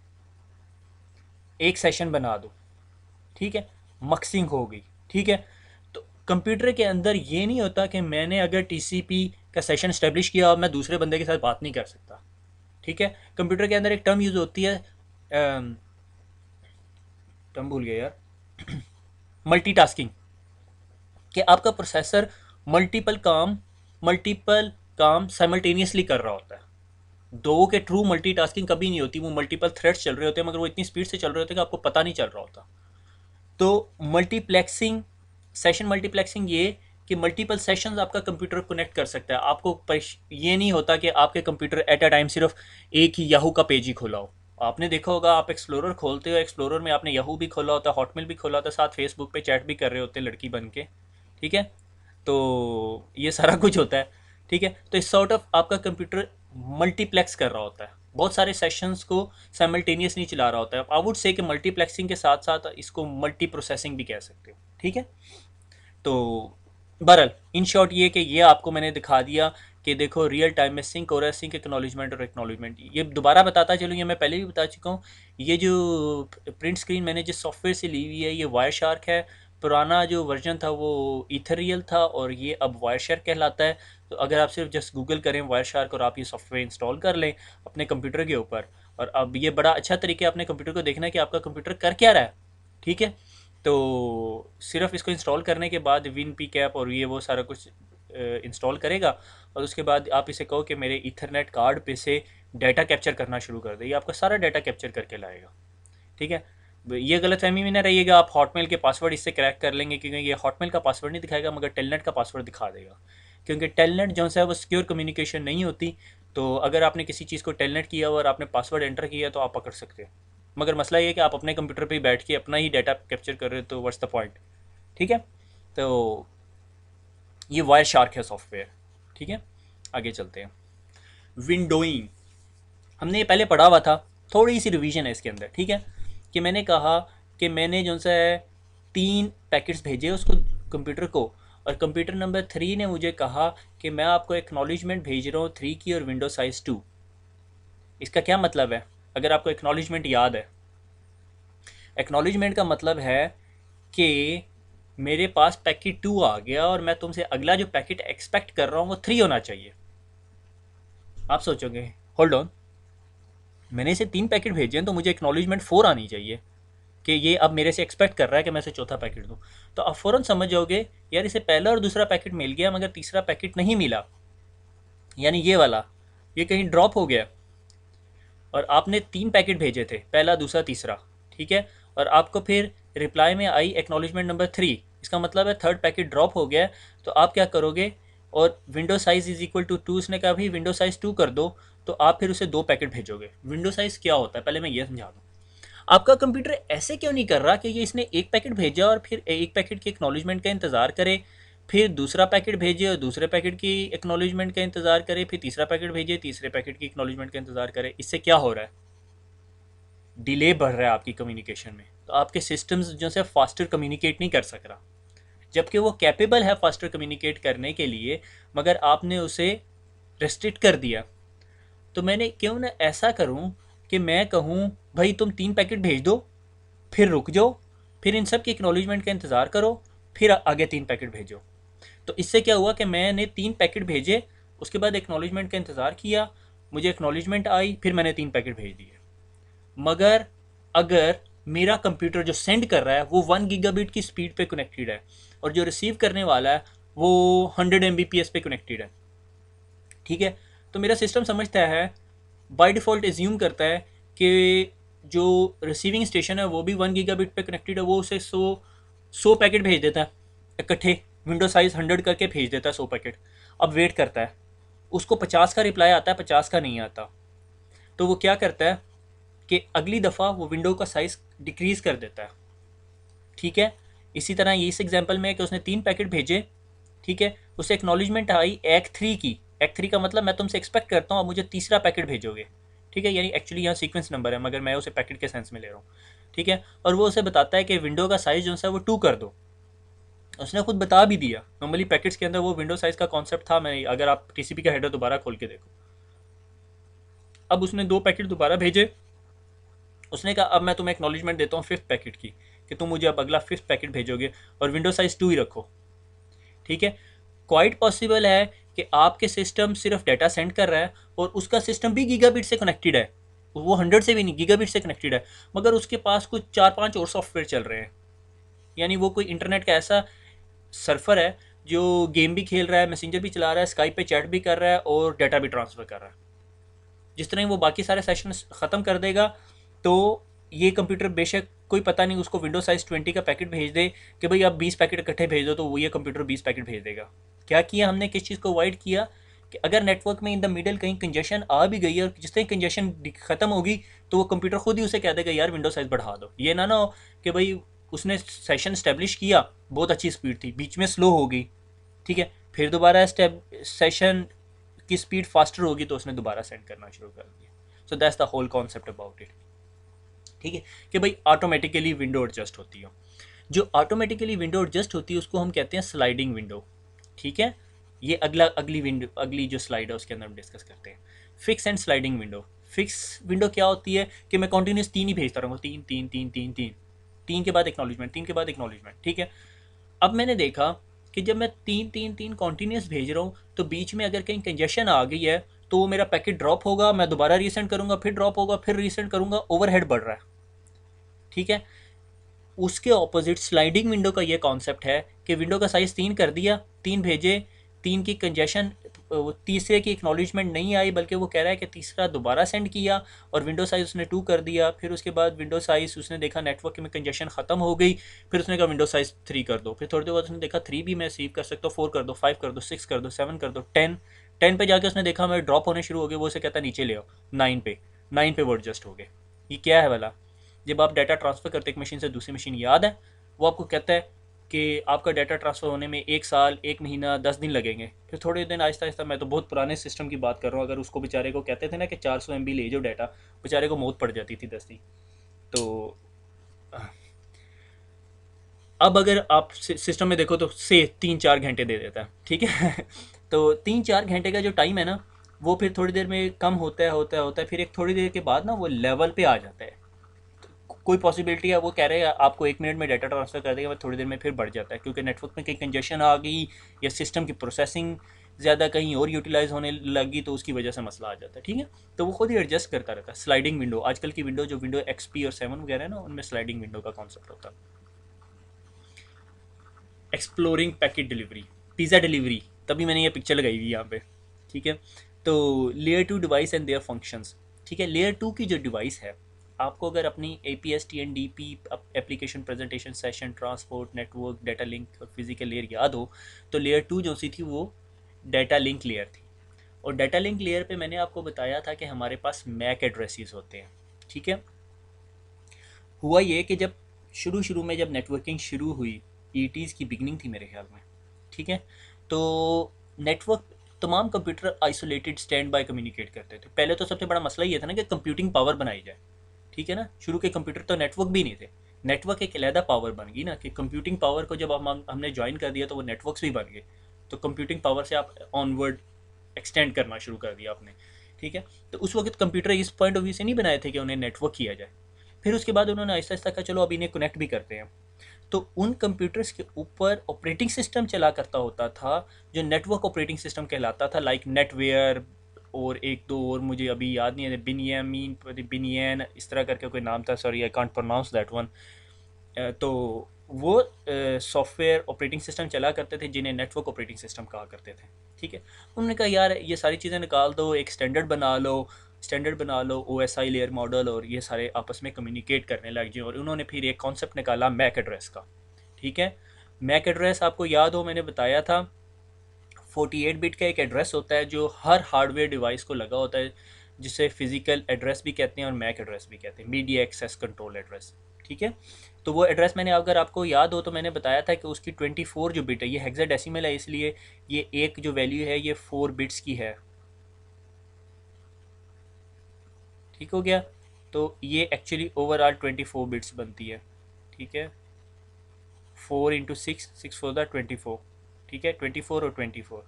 S1: एक सेशन बना दूँ, ठीक है, मक्सिंग हो गई, ठीक है। तो कंप्यूटर के अंदर ये नहीं होता कि मैंने अगर टीसीपी का सेशन स्टेब्लिश किया और मैं दूसरे बंदे के साथ बात नहीं कर सकता, ठीक है। कंप्यूटर के अंदर एक टर्म यूज़ होती है, टर्म भूल गया यार, मल्टीटास्किंग, कि आपका प्रोसेसर मल्टीपल काम साइमल्टेनियसली कर रहा होता है। दो के ट्रू मल्टीटास्किंग कभी नहीं होती, वो मल्टीपल थ्रेड्स चल रहे होते हैं, मगर वो इतनी स्पीड से चल रहे होते हैं कि आपको पता नहीं चल रहा होता। तो मल्टीप्लेक्सिंग, सेशन मल्टीप्लेक्सिंग ये कि मल्टीपल सेशंस आपका कंप्यूटर कनेक्ट कर सकता है। आपको ये नहीं होता कि आपके कंप्यूटर एट अ टाइम सिर्फ एक ही याहू का पेज ही खोला हो। आपने देखा होगा आप एक्सप्लोरर खोलते हो, एक्सप्लोरर में आपने याहू भी खोला होता है, हॉटमेल भी खोला होता है, साथ फेसबुक पे चैट भी कर रहे होते हैं लड़की बन के, ठीक है। तो ये सारा कुछ होता है, ठीक है। तो इस सॉर्ट ऑफ आपका कंप्यूटर मल्टीप्लेक्स कर रहा होता है, बहुत सारे सेशंस को साइमल्टेनियस नहीं चला रहा होता है। आई वुड से कि मल्टीप्लेक्सिंग के साथ साथ इसको मल्टी प्रोसेसिंग भी कह सकते हो, ठीक है। तो बहरहाल इन शॉर्ट ये कि ये आपको मैंने दिखा दिया कि देखो रियल टाइम में सिंक हो रहा है, सिंक एक्नॉलेजमेंट और एक्नॉलेजमेंट। ये दोबारा बताता चलूँ, ये मैं पहले भी बता चुका हूँ। ये जो प्रिंट स्क्रीन मैंने जिस सॉफ्टवेयर से ली हुई है ये वायर शार्क है। पुराना जो वर्जन था वो इथरियल था और ये अब वायर शार्क कहलाता है। तो अगर आप सिर्फ जस्ट गूगल करें वायर शार्क और आप ये सॉफ्टवेयर इंस्टॉल कर लें अपने कंप्यूटर के ऊपर, और अब ये बड़ा अच्छा तरीका है अपने कंप्यूटर को देखना है कि आपका कंप्यूटर कर क्या रहा है। ठीक है, तो सिर्फ इसको इंस्टॉल करने के बाद विन पी कैप और ये वो सारा कुछ इंस्टॉल करेगा, और उसके बाद आप इसे कहो कि मेरे ईथरनेट कार्ड पे से डाटा कैप्चर करना शुरू कर दे, ये आपका सारा डाटा कैप्चर करके लाएगा। ठीक है, ये गलत फहमी में ना रहिएगा आप हॉटमेल के पासवर्ड इससे क्रैक कर लेंगे, क्योंकि ये हॉटमेल का पासवर्ड नहीं दिखाएगा मगर टेलनेट का पासवर्ड दिखा देगा। क्योंकि टेलनेट जो है वो सिक्योर कम्युनिकेशन नहीं होती, तो अगर आपने किसी चीज़ को टेलनेट किया हुआ और आपने पासवर्ड एंटर किया तो आप पकड़ सकते हैं। मगर मसला ये है कि आप अपने कंप्यूटर पे ही बैठ के अपना ही डाटा कैप्चर कर रहे हो, तो व्हाट्स द पॉइंट। ठीक है, तो ये वायर शार्क है सॉफ्टवेयर। ठीक है, आगे चलते हैं। विंडोइंग हमने ये पहले पढ़ा हुआ था, थोड़ी सी रिवीजन है इसके अंदर। ठीक है, कि मैंने कहा कि मैंने जो सा है 3 पैकेट्स भेजे उसको कंप्यूटर को, और कंप्यूटर नंबर 3 ने मुझे कहा कि मैं आपको एक्नॉलेजमेंट भेज रहा हूँ 3 की और विंडो साइज़ 2। इसका क्या मतलब है अगर आपको एक्नॉलेजमेंट याद है? एक्नॉलेजमेंट का मतलब है कि मेरे पास पैकेट 2 आ गया और मैं तुमसे अगला जो पैकेट एक्सपेक्ट कर रहा हूँ वो 3 होना चाहिए। आप सोचोगे होल्ड ऑन, मैंने इसे 3 पैकेट भेजे हैं तो मुझे एक्नॉलेजमेंट 4 आनी चाहिए कि ये अब मेरे से एक्सपेक्ट कर रहा है कि मैं इसे चौथा पैकेट दूँ। तो आप फ़ौरन समझ जाओगे यार इसे पहला और दूसरा पैकेट मिल गया मगर तीसरा पैकेट नहीं मिला, यानी ये वाला ये कहीं ड्रॉप हो गया। और आपने 3 पैकेट भेजे थे, पहला दूसरा तीसरा। ठीक है, और आपको फिर रिप्लाई में आई एक्नॉलेजमेंट नंबर 3, इसका मतलब है थर्ड पैकेट ड्रॉप हो गया। तो आप क्या करोगे, और window size is equal to 2 उसने कहा भाई विंडो साइज़ 2 कर दो, तो आप फिर उसे 2 पैकेट भेजोगे। विंडो साइज़ क्या होता है पहले मैं ये समझा दूँ। आपका कंप्यूटर ऐसे क्यों नहीं कर रहा कि ये इसने एक पैकेट भेजा और फिर एक पैकेट के एक्नॉलेजमेंट का इंतज़ार करे, फिर दूसरा पैकेट भेजे और दूसरे पैकेट की एक्नॉलेजमेंट का इंतज़ार करे, फिर तीसरा पैकेट भेजे तीसरे पैकेट की एक्नॉलेजमेंट का इंतज़ार करे। इससे क्या हो रहा है, डिले बढ़ रहा है आपकी कम्युनिकेशन में। तो आपके सिस्टम्स जो से फास्टर कम्युनिकेट नहीं कर सक रहा, जबकि वो कैपेबल है फास्टर कम्युनिकेट करने के लिए, मगर आपने उसे रेस्ट्रिक्ट कर दिया। तो मैंने क्यों ना ऐसा करूं कि मैं कहूं भाई तुम 3 पैकेट भेज दो, फिर रुक जाओ, फिर इन सब की एक्नॉलेजमेंट का इंतज़ार करो, फिर आगे 3 पैकेट भेजो। तो इससे क्या हुआ कि मैंने 3 पैकेट भेजे, उसके बाद एक्नॉलेजमेंट का इंतज़ार किया, मुझे एक्नॉलेजमेंट आई, फिर मैंने 3 पैकेट भेज दिए। मगर अगर मेरा कंप्यूटर जो सेंड कर रहा है वो 1 गीगाबिट की स्पीड पे कनेक्टेड है और जो रिसीव करने वाला है वो 100 Mbps पे कनेक्टेड है। ठीक है, तो मेरा सिस्टम समझता है, बाय डिफ़ॉल्ट एज्यूम करता है कि जो रिसीविंग स्टेशन है वो भी 1 गीगाबिट पे कनेक्टेड है, वो उसे 100 पैकेट भेज देता है इकट्ठे, विंडो साइज़ 100 करके भेज देता है 100 पैकेट। अब वेट करता है, उसको 50 का रिप्लाई आता है, 50 का नहीं आता। तो वो क्या करता है कि अगली दफ़ा वो विंडो का साइज़ डिक्रीज़ कर देता है। ठीक है, इसी तरह ये इस एग्जांपल में है कि उसने 3 पैकेट भेजे। ठीक है, उसे एक्नॉलेजमेंट आई एक्ट 3 की। एक्ट 3 का मतलब मैं तुमसे एक्सपेक्ट करता हूँ अब मुझे तीसरा पैकेट भेजोगे। ठीक है, यानी एक्चुअली यहाँ सीक्वेंस नंबर है मगर मैं उसे पैकेट के सेंस में ले रहा हूँ। ठीक है, और वो उसे बताता है कि विंडो का साइज़ जो है वो 2 कर दो। उसने खुद बता भी दिया, नॉर्मली पैकेट्स के अंदर वो विंडो साइज़ का कॉन्सेप्ट था। मैं अगर आप टीसीपी का हेडर दोबारा खोल के देखो, अब उसने 2 पैकेट दोबारा भेजे। उसने कहा अब मैं तुम्हें एक्नॉलेजमेंट देता हूँ 5th पैकेट की कि तुम मुझे अब अगला 5th पैकेट भेजोगे और विंडो साइज़ 2 ही रखो। ठीक है, क्वाइट पॉसिबल है कि आपके सिस्टम सिर्फ डाटा सेंड कर रहा है और उसका सिस्टम भी गीगाबिट से कनेक्टेड है, वो 100 से भी नहीं गीगाबिट से कनेक्टेड है, मगर उसके पास कुछ 4-5 और सॉफ्टवेयर चल रहे हैं। यानी वो कोई इंटरनेट का ऐसा सर्फर है जो गेम भी खेल रहा है, मैसेंजर भी चला रहा है, स्काइप पे चैट भी कर रहा है और डाटा भी ट्रांसफ़र कर रहा है। जिस तरह वो बाकी सारे सेशन ख़त्म कर देगा तो ये कंप्यूटर बेशक कोई पता नहीं उसको विंडो साइज़ 20 का पैकेट भेज दे कि भाई आप 20 पैकेट इकट्ठे भेज दो, तो वो ये कंप्यूटर 20 पैकेट भेज देगा। क्या किया हमने, किस चीज़ को अवॉइड किया कि अगर नेटवर्क में इन द मिडल कहीं कंजेशन आ भी गई है और जिस तरह कंजेशन ख़त्म होगी तो वो कंप्यूटर खुद ही उसे कह देगा यार विंडो साइज़ बढ़ा दो। ये ना हो कि भाई उसने सेशन इस्टेब्लिश किया, बहुत अच्छी स्पीड थी, बीच में स्लो हो गई। ठीक है, फिर दोबारा सेशन की स्पीड फास्टर होगी तो उसने दोबारा सेंड करना शुरू कर दिया। So that's the whole concept about it. ठीक है, कि भाई ऑटोमेटिकली विंडो एडजस्ट होती हो। जो ऑटोमेटिकली विंडो एडजस्ट होती है उसको हम कहते हैं स्लाइडिंग विंडो। ठीक है, ये अगली विंडो, अगली जो स्लाइड है उसके अंदर हम डिस्कस करते हैं। Fix and sliding window. Fix window क्या होती है कि मैं कंटिन्यूस तीन ही भेजता रहूँगा, तीन तीन तीन तीन तीन, तीन के बाद एक्नॉलेजमेंट, तीन के बाद एक्नॉलेजमेंट, ठीक है। अब मैंने देखा कि जब मैं तीन तीन तीन कॉन्टीन्यूस भेज रहा हूँ तो बीच में अगर कहीं कंजेशन आ गई है तो वो मेरा पैकेट ड्रॉप होगा, मैं दोबारा रीसेंड करूँगा, फिर ड्रॉप होगा, फिर रीसेंड करूँगा, ओवरहेड बढ़ रहा है, ठीक है। उसके ऑपोजिट स्लाइडिंग विंडो का ये कॉन्सेप्ट है कि विंडो का साइज़ तीन कर दिया, तीन भेजे, तीन की कंजेशन, तीसरे की एक्नॉलेजमेंट नहीं आई बल्कि वो कह रहा है कि तीसरा दोबारा सेंड किया और विंडो साइज़ उसने टू कर दिया। फिर उसके बाद विंडो साइज़ उसने देखा नेटवर्क में कंजेशन ख़त्म हो गई, फिर उसने कहा विंडो साइज़ थ्री कर दो। फिर थोड़ी देर बाद उसने देखा थ्री भी मैं सेव कर सकता हूँ, फोर कर दो, फाइव कर दो, सिक्स कर दो, सेवन कर दो, टेन। टेन पे जाके उसने देखा मैं ड्रॉप होने शुरू हो गए, वो उसे कहता नीचे ले आओ नाइन पे। नाइन पे वो एडजस्ट हो गए। ये क्या है वाला, जब आप डाटा ट्रांसफ़र करते एक मशीन से दूसरी मशीन, याद है वो आपको कहता है कि आपका डाटा ट्रांसफ़र होने में एक साल, एक महीना, 10 दिन लगेंगे। फिर थोड़े दिन आहिस्ता आहिस्ता, मैं तो बहुत पुराने सिस्टम की बात कर रहा हूँ, अगर उसको बेचारे को कहते थे ना कि 400 MB ले जाओ डाटा, बेचारे को मौत पड़ जाती थी 10 दिन। तो अब अगर आप सिस्टम में देखो तो से 3-4 घंटे दे देता है, ठीक है। तो 3-4 घंटे का जो टाइम है ना, वो फिर थोड़ी देर में कम होता है, होता है, होता है, फिर एक थोड़ी देर के बाद ना वो लेवल पे आ जाता है। कोई पॉसिबिलिटी है, वो कह रहे हैं आपको 1 मिनट में डाटा ट्रांसफ़र कर देगा, थोड़ी देर में फिर बढ़ जाता है क्योंकि नेटवर्क में कहीं कंजेशन आ गई या सिस्टम की प्रोसेसिंग ज़्यादा कहीं और यूटिलाइज होने लगी तो उसकी वजह से मसला आ जाता है, ठीक है। तो वो खुद ही एडजस्ट करता रहता है। स्लाइडिंग विंडो, आजकल की विंडो जो विंडो XP और 7 वगैरह है ना, उनमें स्लाइडिंग विंडो का कॉन्सेप्ट होता है। Exploring packet delivery, pizza delivery, तभी मैंने ये पिक्चर लगाई हुई यहाँ पे, ठीक है। तो layer two device and their functions, ठीक है। लेयर टू की जो डिवाइस है, आपको अगर अपनी APS TNDP application presentation session transport network data link और फिजिकल लेयर याद हो, तो लेयर टू जो सी थी वो डाटा लिंक लेयर थी। और डाटा लिंक लेयर पे मैंने आपको बताया था कि हमारे पास मैक एड्रेसेस होते हैं, ठीक है। हुआ ये कि जब शुरू शुरू में जब नेटवर्किंग शुरू हुई, ईटीज़ की बिगनिंग थी मेरे ख्याल में, ठीक है। तो नेटवर्क, तमाम computer isolated stand by communicate करते थे। पहले तो सबसे बड़ा मसला ये था ना कि कंप्यूटिंग पावर बनाई जाए, ठीक है ना। शुरू के कंप्यूटर तो नेटवर्क भी नहीं थे, नेटवर्क एक अलहदा पावर बन गई ना, कि कंप्यूटिंग पावर को जब हमने ज्वाइन कर दिया तो वो नेटवर्क्स भी बन गए। तो कंप्यूटिंग पावर से आप ऑनवर्ड एक्सटेंड करना शुरू कर दिया आपने, ठीक है। तो उस वक्त कंप्यूटर इस पॉइंट ऑफ व्यू से नहीं बनाए थे कि उन्हें नेटवर्क किया जाए। फिर उसके बाद उन्होंने आहिस्ता आहिस्ता कहा चलो अब इन्हें कनेक्ट भी करते हैं। तो उन कंप्यूटर्स के ऊपर ऑपरेटिंग सिस्टम चला करता होता था जो नेटवर्क ऑपरेटिंग सिस्टम कहलाता था, लाइक नेटवेयर और एक दो और मुझे अभी याद नहीं है, बिनियामीन, बिनियन, इस तरह करके कोई नाम था, sorry I can't pronounce that one. तो वो सॉफ्टवेयर ऑपरेटिंग सिस्टम चला करते थे जिन्हें नेटवर्क ऑपरेटिंग सिस्टम कहा करते थे, ठीक है। उन्होंने कहा यार ये सारी चीज़ें निकाल दो, एक स्टैंडर्ड बना लो, स्टैंडर्ड बना लो, OSI लेयर मॉडल, और ये सारे आपस में कम्युनिकेट करने लग जाए। और उन्होंने फिर एक कॉन्सेप्ट निकाला मैक एड्रेस का, ठीक है। मैक एड्रेस आपको याद हो मैंने बताया था 48 बिट का एक एड्रेस होता है जो हर हार्डवेयर डिवाइस को लगा होता है, जिसे फिजिकल एड्रेस भी कहते हैं और मैक एड्रेस भी कहते हैं, मीडिया एक्सेस कंट्रोल एड्रेस, ठीक है। तो वो एड्रेस मैंने, अगर आपको याद हो तो मैंने बताया था कि उसकी 24 जो बिट है, ये हेक्साडेसिमल है, इसलिए ये एक जो वैल्यू है ये 4 बिट्स की है, ठीक हो गया। तो ये एक्चुअली ओवरऑल 24 बिट्स बनती है, ठीक है। 4 × 6, 6 4 = 24, ठीक है, 24 और 24।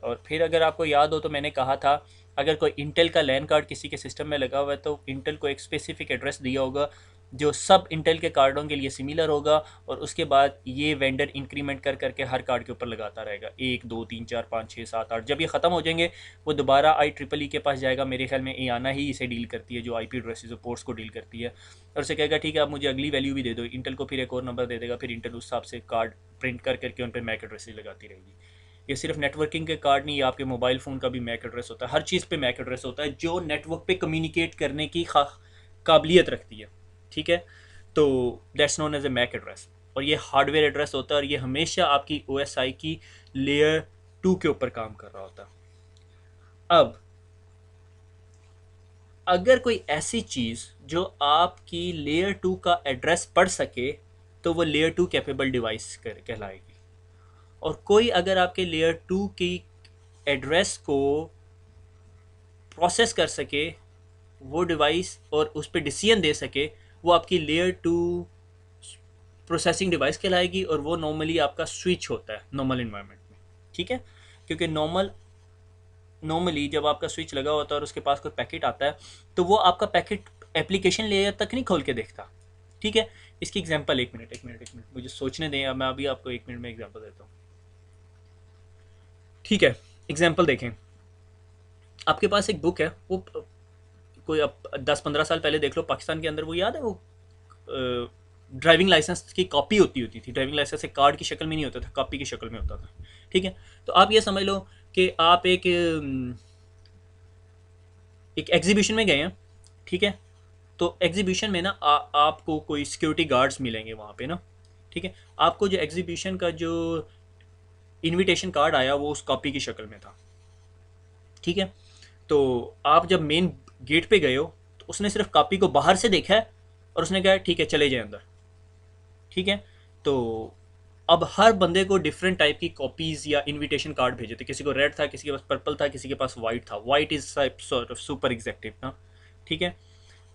S1: और फिर अगर आपको याद हो तो मैंने कहा था अगर कोई इंटेल का लैन कार्ड किसी के सिस्टम में लगा हुआ है तो इंटेल को एक स्पेसिफिक एड्रेस दिया होगा जो सब इंटेल के कार्डों के लिए सिमिलर होगा, और उसके बाद ये वेंडर इंक्रीमेंट कर करके हर कार्ड के ऊपर लगाता रहेगा, 1 2 3 4 5 6 7 8, जब ये ख़त्म हो जाएंगे वो दोबारा IEEE के पास जाएगा। मेरे ख्याल में एआना ही इसे डील करती है, जो IP एड्रेसेस और पोर्ट्स को डील करती है, और उसे कहेगा ठीक है आप मुझे अगली वैल्यू भी दे दो। इंटेल को फिर एक और नंबर दे देगा, फिर इंटेल उस हिसाब से कार्ड प्रिंट कर करके उन पर मैक एड्रेसेस लगाती रहेगी। ये सिर्फ नेटवर्किंग के कार्ड नहीं, आपके मोबाइल फ़ोन का भी मैक एड्रेस होता है, हर चीज़ पे मैक एड्रेस होता है जो नेटवर्क पे कम्युनिकेट करने की काबिलियत रखती है, ठीक है। तो that's known as a MAC address, और ये हार्डवेयर एड्रेस होता है और ये हमेशा आपकी OSI की लेयर 2 के ऊपर काम कर रहा होता है। अब अगर कोई ऐसी चीज़ जो आपकी लेयर 2 का एड्रेस पढ़ सके तो वो लेयर 2 कैपेबल डिवाइस कहलाएगी। और कोई अगर आपके लेयर 2 की एड्रेस को प्रोसेस कर सके, वो डिवाइस, और उस पर डिसीजन दे सके, वो आपकी लेयर 2 प्रोसेसिंग डिवाइस कहलाएगी, और वो नॉर्मली आपका स्विच होता है नॉर्मल इन्वायरमेंट में, ठीक है। क्योंकि नॉर्मली जब आपका स्विच लगा होता है और उसके पास कोई पैकेट आता है तो वो आपका पैकेट एप्लीकेशन लेयर तक नहीं खोल के देखता। ठीक है, इसकी एग्जांपल, एक मिनट मुझे सोचने दें, अब मैं अभी आपको 1 मिनट में एग्जांपल देता हूँ। ठीक है, एग्जांपल देखें, आपके पास एक बुक है, वो कोई अब 10-15 साल पहले देख लो, पाकिस्तान के अंदर वो याद है, वो ड्राइविंग लाइसेंस की कॉपी होती थी। ड्राइविंग लाइसेंस एक कार्ड की शक्ल में नहीं होता था, कॉपी की शक्ल में होता था। ठीक है, तो आप ये समझ लो कि आप एक एग्जीबिशन में गए हैं। ठीक है, तो एग्जीबिशन में ना आपको कोई सिक्योरिटी गार्ड्स मिलेंगे वहाँ पे ना। ठीक है, आपको जो एग्जीबिशन का जो इनविटेशन कार्ड आया वो उस कॉपी की शक्ल में था। ठीक है, तो आप जब मेन गेट पे गए हो तो उसने सिर्फ कॉपी को बाहर से देखा है और उसने कहा ठीक है चले जाए अंदर। ठीक है, तो अब हर बंदे को डिफरेंट टाइप की कॉपीज या इनविटेशन कार्ड भेजे थे। किसी को रेड था, किसी के पास पर्पल था, किसी के पास वाइट था। White is sort of super executive ना। ठीक है,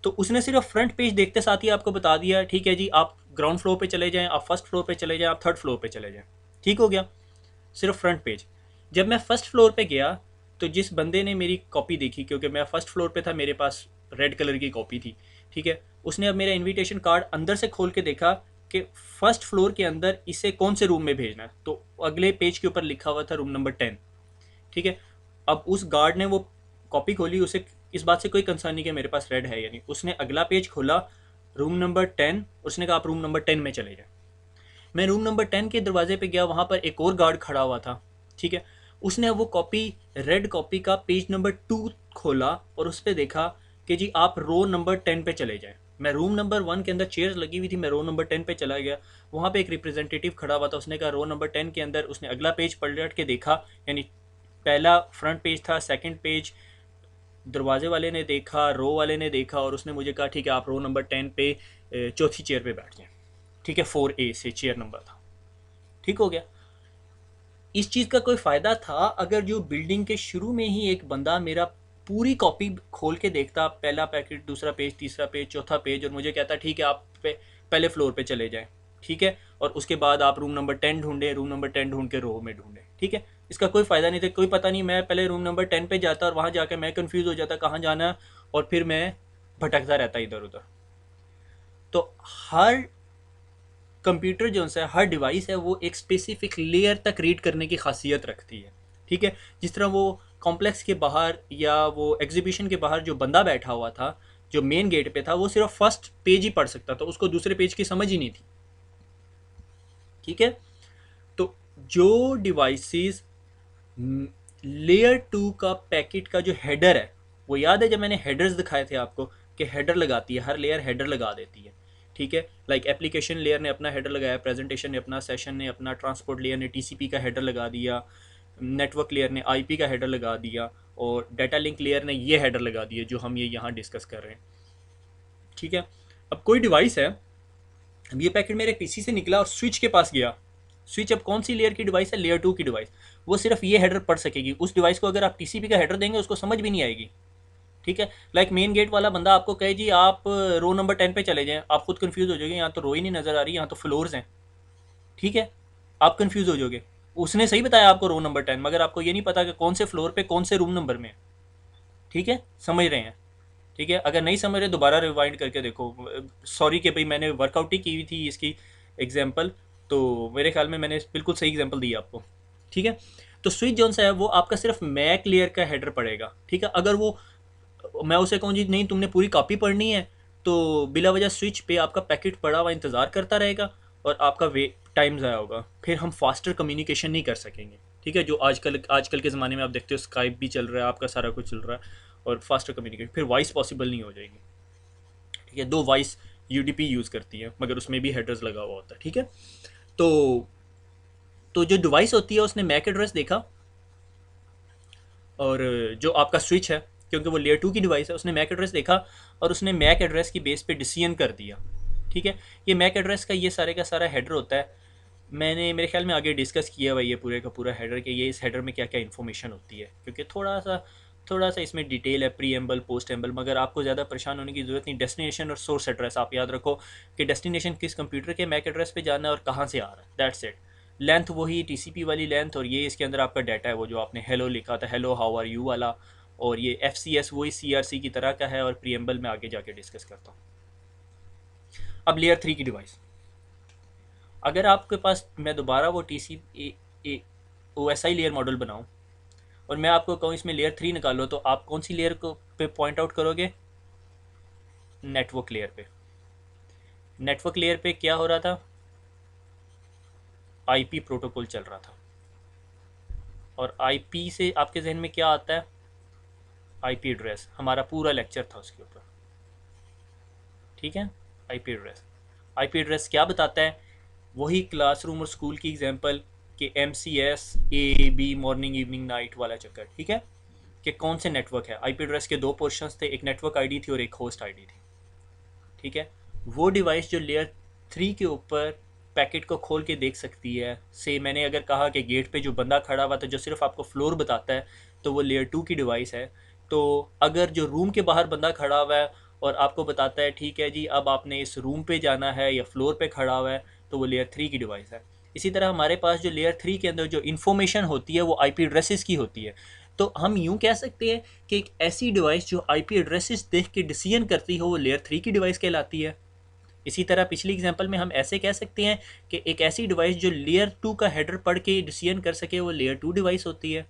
S1: तो उसने सिर्फ फ्रंट पेज देखते साथ ही आपको बता दिया ठीक है जी आप ग्राउंड फ्लोर पे चले जाएं, आप फर्स्ट फ्लोर पे चले जाएं, आप थर्ड फ्लोर पे चले जाएं। ठीक हो गया, सिर्फ फ्रंट पेज। जब मैं फर्स्ट फ्लोर पे गया तो जिस बंदे ने मेरी कॉपी देखी, क्योंकि मैं फर्स्ट फ्लोर पे था, मेरे पास रेड कलर की कॉपी थी। ठीक है, उसने अब मेरा इनविटेशन कार्ड अंदर से खोल के देखा कि फर्स्ट फ्लोर के अंदर इसे कौन से रूम में भेजना है। तो अगले पेज के ऊपर लिखा हुआ था रूम नंबर 10। ठीक है, अब उस गार्ड ने वो कॉपी खोली, उसे इस बात से कोई कंसर्न नहीं कि मेरे पास रेड है या नहीं। उसने अगला पेज खोला, रूम नंबर 10, उसने कहा आप रूम नंबर 10 में चले जाए। मैं रूम नंबर 10 के दरवाजे पे गया, वहाँ पर एक और गार्ड खड़ा हुआ था। ठीक है, उसने वो कॉपी, रेड कॉपी का पेज नंबर 2 खोला और उस पर देखा कि जी आप रो नंबर 10 पे चले जाएं। मैं रूम नंबर 1 के अंदर चेयर्स लगी हुई थी, मैं रो नंबर 10 पे चला गया। वहाँ पे एक रिप्रेजेंटेटिव खड़ा हुआ था, उसने कहा रो नंबर 10 के अंदर। उसने अगला पेज पलट के देखा, यानी पहला फ्रंट पेज था, सेकंड पेज दरवाजे वाले ने देखा, रो वाले ने देखा, और उसने मुझे कहा ठीक है आप रो नंबर 10 पे चौथी चेयर पे बैठ जाएं। ठीक है, 4A से चेयर नंबर था। ठीक हो गया। इस चीज़ का कोई फ़ायदा था अगर जो बिल्डिंग के शुरू में ही एक बंदा मेरा पूरी कॉपी खोल के देखता, पहला पैकेट, दूसरा पेज, तीसरा पेज, चौथा पेज, और मुझे कहता ठीक है आप पहले फ्लोर पे चले जाएं। ठीक है, और उसके बाद आप रूम नंबर 10 ढूंढें, रूम नंबर 10 ढूंढ के रो में ढूंढें। ठीक है, इसका कोई फ़ायदा नहीं था, कोई पता नहीं। मैं पहले रूम नंबर 10 पे जाता और वहाँ जाकर मैं कंफ्यूज हो जाता कहाँ जाना है, और फिर मैं भटकता रहता इधर उधर। तो हर कंप्यूटर जो है, हर डिवाइस है, वो एक स्पेसिफिक लेयर तक रीड करने की खासियत रखती है। ठीक है, जिस तरह वो कॉम्प्लेक्स के बाहर या वो एग्जीबिशन के बाहर जो बंदा बैठा हुआ था जो मेन गेट पे था, वो सिर्फ फर्स्ट पेज ही पढ़ सकता था, उसको दूसरे पेज की समझ ही नहीं थी। ठीक है, तो जो डिवाइसेस लेयर 2 का पैकेट का जो हेडर है, वो याद है जब मैंने हेडर्स दिखाए थे आपको कि हेडर लगाती है, हर लेयर हेडर लगा देती है। ठीक है, लाइक एप्लीकेशन लेयर ने अपना हेडर लगाया, प्रेजेंटेशन ने अपना, सेशन ने अपना, ट्रांसपोर्ट लेयर ने टीसीपी का हेडर लगा दिया, नेटवर्क लेयर ने आईपी का हेडर लगा दिया, और डाटा लिंक लेयर ने ये हेडर लगा दिया जो हम ये यहाँ डिस्कस कर रहे हैं। ठीक है, अब कोई डिवाइस है, अब ये पैकेट मेरे पीसी से निकला और स्विच के पास गया। स्विच अब कौन सी लेयर की डिवाइस है? लेयर 2 की डिवाइस। वो सिर्फ ये हेडर पढ़ सकेगी। उस डिवाइस को अगर आप टीसीपी का हेडर देंगे उसको समझ भी नहीं आएगी। ठीक है, लाइक मेन गेट वाला बंदा आपको कहे जी आप रो नंबर 10 पे चले जाएं, आप खुद कंफ्यूज हो जाओगे, यहाँ तो रो ही नहीं नजर आ रही, यहाँ तो फ्लोर्स हैं। ठीक है, आप कंफ्यूज हो जाओगे। उसने सही बताया आपको रो नंबर 10, मगर आपको ये नहीं पता कि कौन से फ्लोर पे कौन से रूम नंबर में। ठीक है, समझ रहे हैं? ठीक है, अगर नहीं समझ रहे दोबारा रिवाइंड करके देखो। सॉरी कि भाई मैंने वर्कआउट ही की हुई थी इसकी एग्जाम्पल, तो मेरे ख्याल में मैंने बिल्कुल सही एग्जाम्पल दी आपको। ठीक है, तो स्विच जोन सा है वो आपका सिर्फ मैक लेयर का हेडर पड़ेगा। ठीक है, अगर वो, मैं उसे कहूँ जी नहीं तुमने पूरी कॉपी पढ़नी है, तो बिला वजह स्विच पे आपका पैकेट पड़ा हुआ इंतज़ार करता रहेगा और आपका वे टाइम ज़ाया होगा, फिर हम फास्टर कम्युनिकेशन नहीं कर सकेंगे। ठीक है, जो आजकल के ज़माने में आप देखते हो स्काइप भी चल रहा है, आपका सारा कुछ चल रहा है, और फास्टर कम्युनिकेशन, फिर वॉइस पॉसिबल नहीं हो जाएगी। ठीक है, दो वॉइस यूडीपी यूज़ करती है मगर उसमें भी हेडर्स लगा हुआ होता है। ठीक है, तो जो डिवाइस होती है उसने मैक एड्रेस देखा, और जो आपका स्विच है क्योंकि वो लेयर 2 की डिवाइस है, उसने मैक एड्रेस देखा और उसने मैक एड्रेस की बेस पे डिसीजन कर दिया। ठीक है, ये मैक एड्रेस का ये सारे का सारा हेडर होता है। मैंने मेरे ख्याल में आगे डिस्कस किया हुआ ये पूरे का पूरा हेडर कि ये इस हेडर में क्या क्या इन्फॉर्मेशन होती है, क्योंकि थोड़ा सा इसमें डिटेल है, प्री एम्बल, पोस्ट एम्बल, मगर आपको ज़्यादा परेशान होने की ज़रूरत नहीं। डेस्टिनेशन और सोर्स एड्रेस आप याद रखो कि डेस्टिनेशन किस कंप्यूटर के मैक एड्रेस पे जाना है और कहाँ से आ रहा है, दैट्स इट। लेंथ वही टीसीपी वाली लेंथ, और ये इसके अंदर आपका डाटा है, वो जो आपने हेलो लिखा था, हेलो हाउ आर यू वाला। और ये एफसीएस वही सीआरसी की तरह का है, और प्रीएम्बल में आगे जाके डिस्कस करता हूँ। अब लेयर 3 की डिवाइस, अगर आपके पास, मैं दोबारा वो T C O S I layer model बनाऊँ और मैं आपको कहूँ इसमें लेयर 3 निकालो, तो आप कौन सी लेयर को पे पॉइंट आउट करोगे? नेटवर्क लेयर पे। नेटवर्क लेयर पे क्या हो रहा था? आईपी प्रोटोकॉल चल रहा था। और आईपी से आपके जहन में क्या आता है? IP address. हमारा पूरा लेक्चर था उसके ऊपर, ठीक है। आईपी एड्रेस, आईपी एड्रेस क्या बताता है? वही क्लासरूम और स्कूल की एग्जांपल कि M C S A B, morning evening night वाला चक्कर, ठीक है। कि कौन से नेटवर्क है। आईपी एड्रेस के दो पोर्शंस थे, एक नेटवर्क आईडी थी और एक होस्ट आईडी थी, ठीक है। वो डिवाइस जो लेयर 3 के ऊपर पैकेट को खोल के देख सकती है, से मैंने अगर कहा कि गेट पे जो बंदा खड़ा हुआ था जो सिर्फ आपको फ्लोर बताता है, तो वो लेयर 2 की डिवाइस है। तो अगर जो रूम के बाहर बंदा खड़ा हुआ है और आपको बताता है ठीक है जी अब आपने इस रूम पे जाना है या फ्लोर पे खड़ा हुआ है, तो वो लेयर 3 की डिवाइस है। इसी तरह हमारे पास जो लेयर 3 के अंदर जो इन्फॉर्मेशन होती है वो आईपी एड्रेसेस की होती है। तो हम यूं कह सकते हैं कि एक ऐसी डिवाइस जो आईपी एड्रेसेस देख के डिसीजन करती हो वो लेयर 3 की डिवाइस कहलाती है। इसी तरह पिछली एग्जांपल में हम ऐसे कह सकते हैं कि एक ऐसी डिवाइस जो लेयर 2 का हेडर पढ़ के डिसीजन कर सके वो लेयर 2 डिवाइस होती है।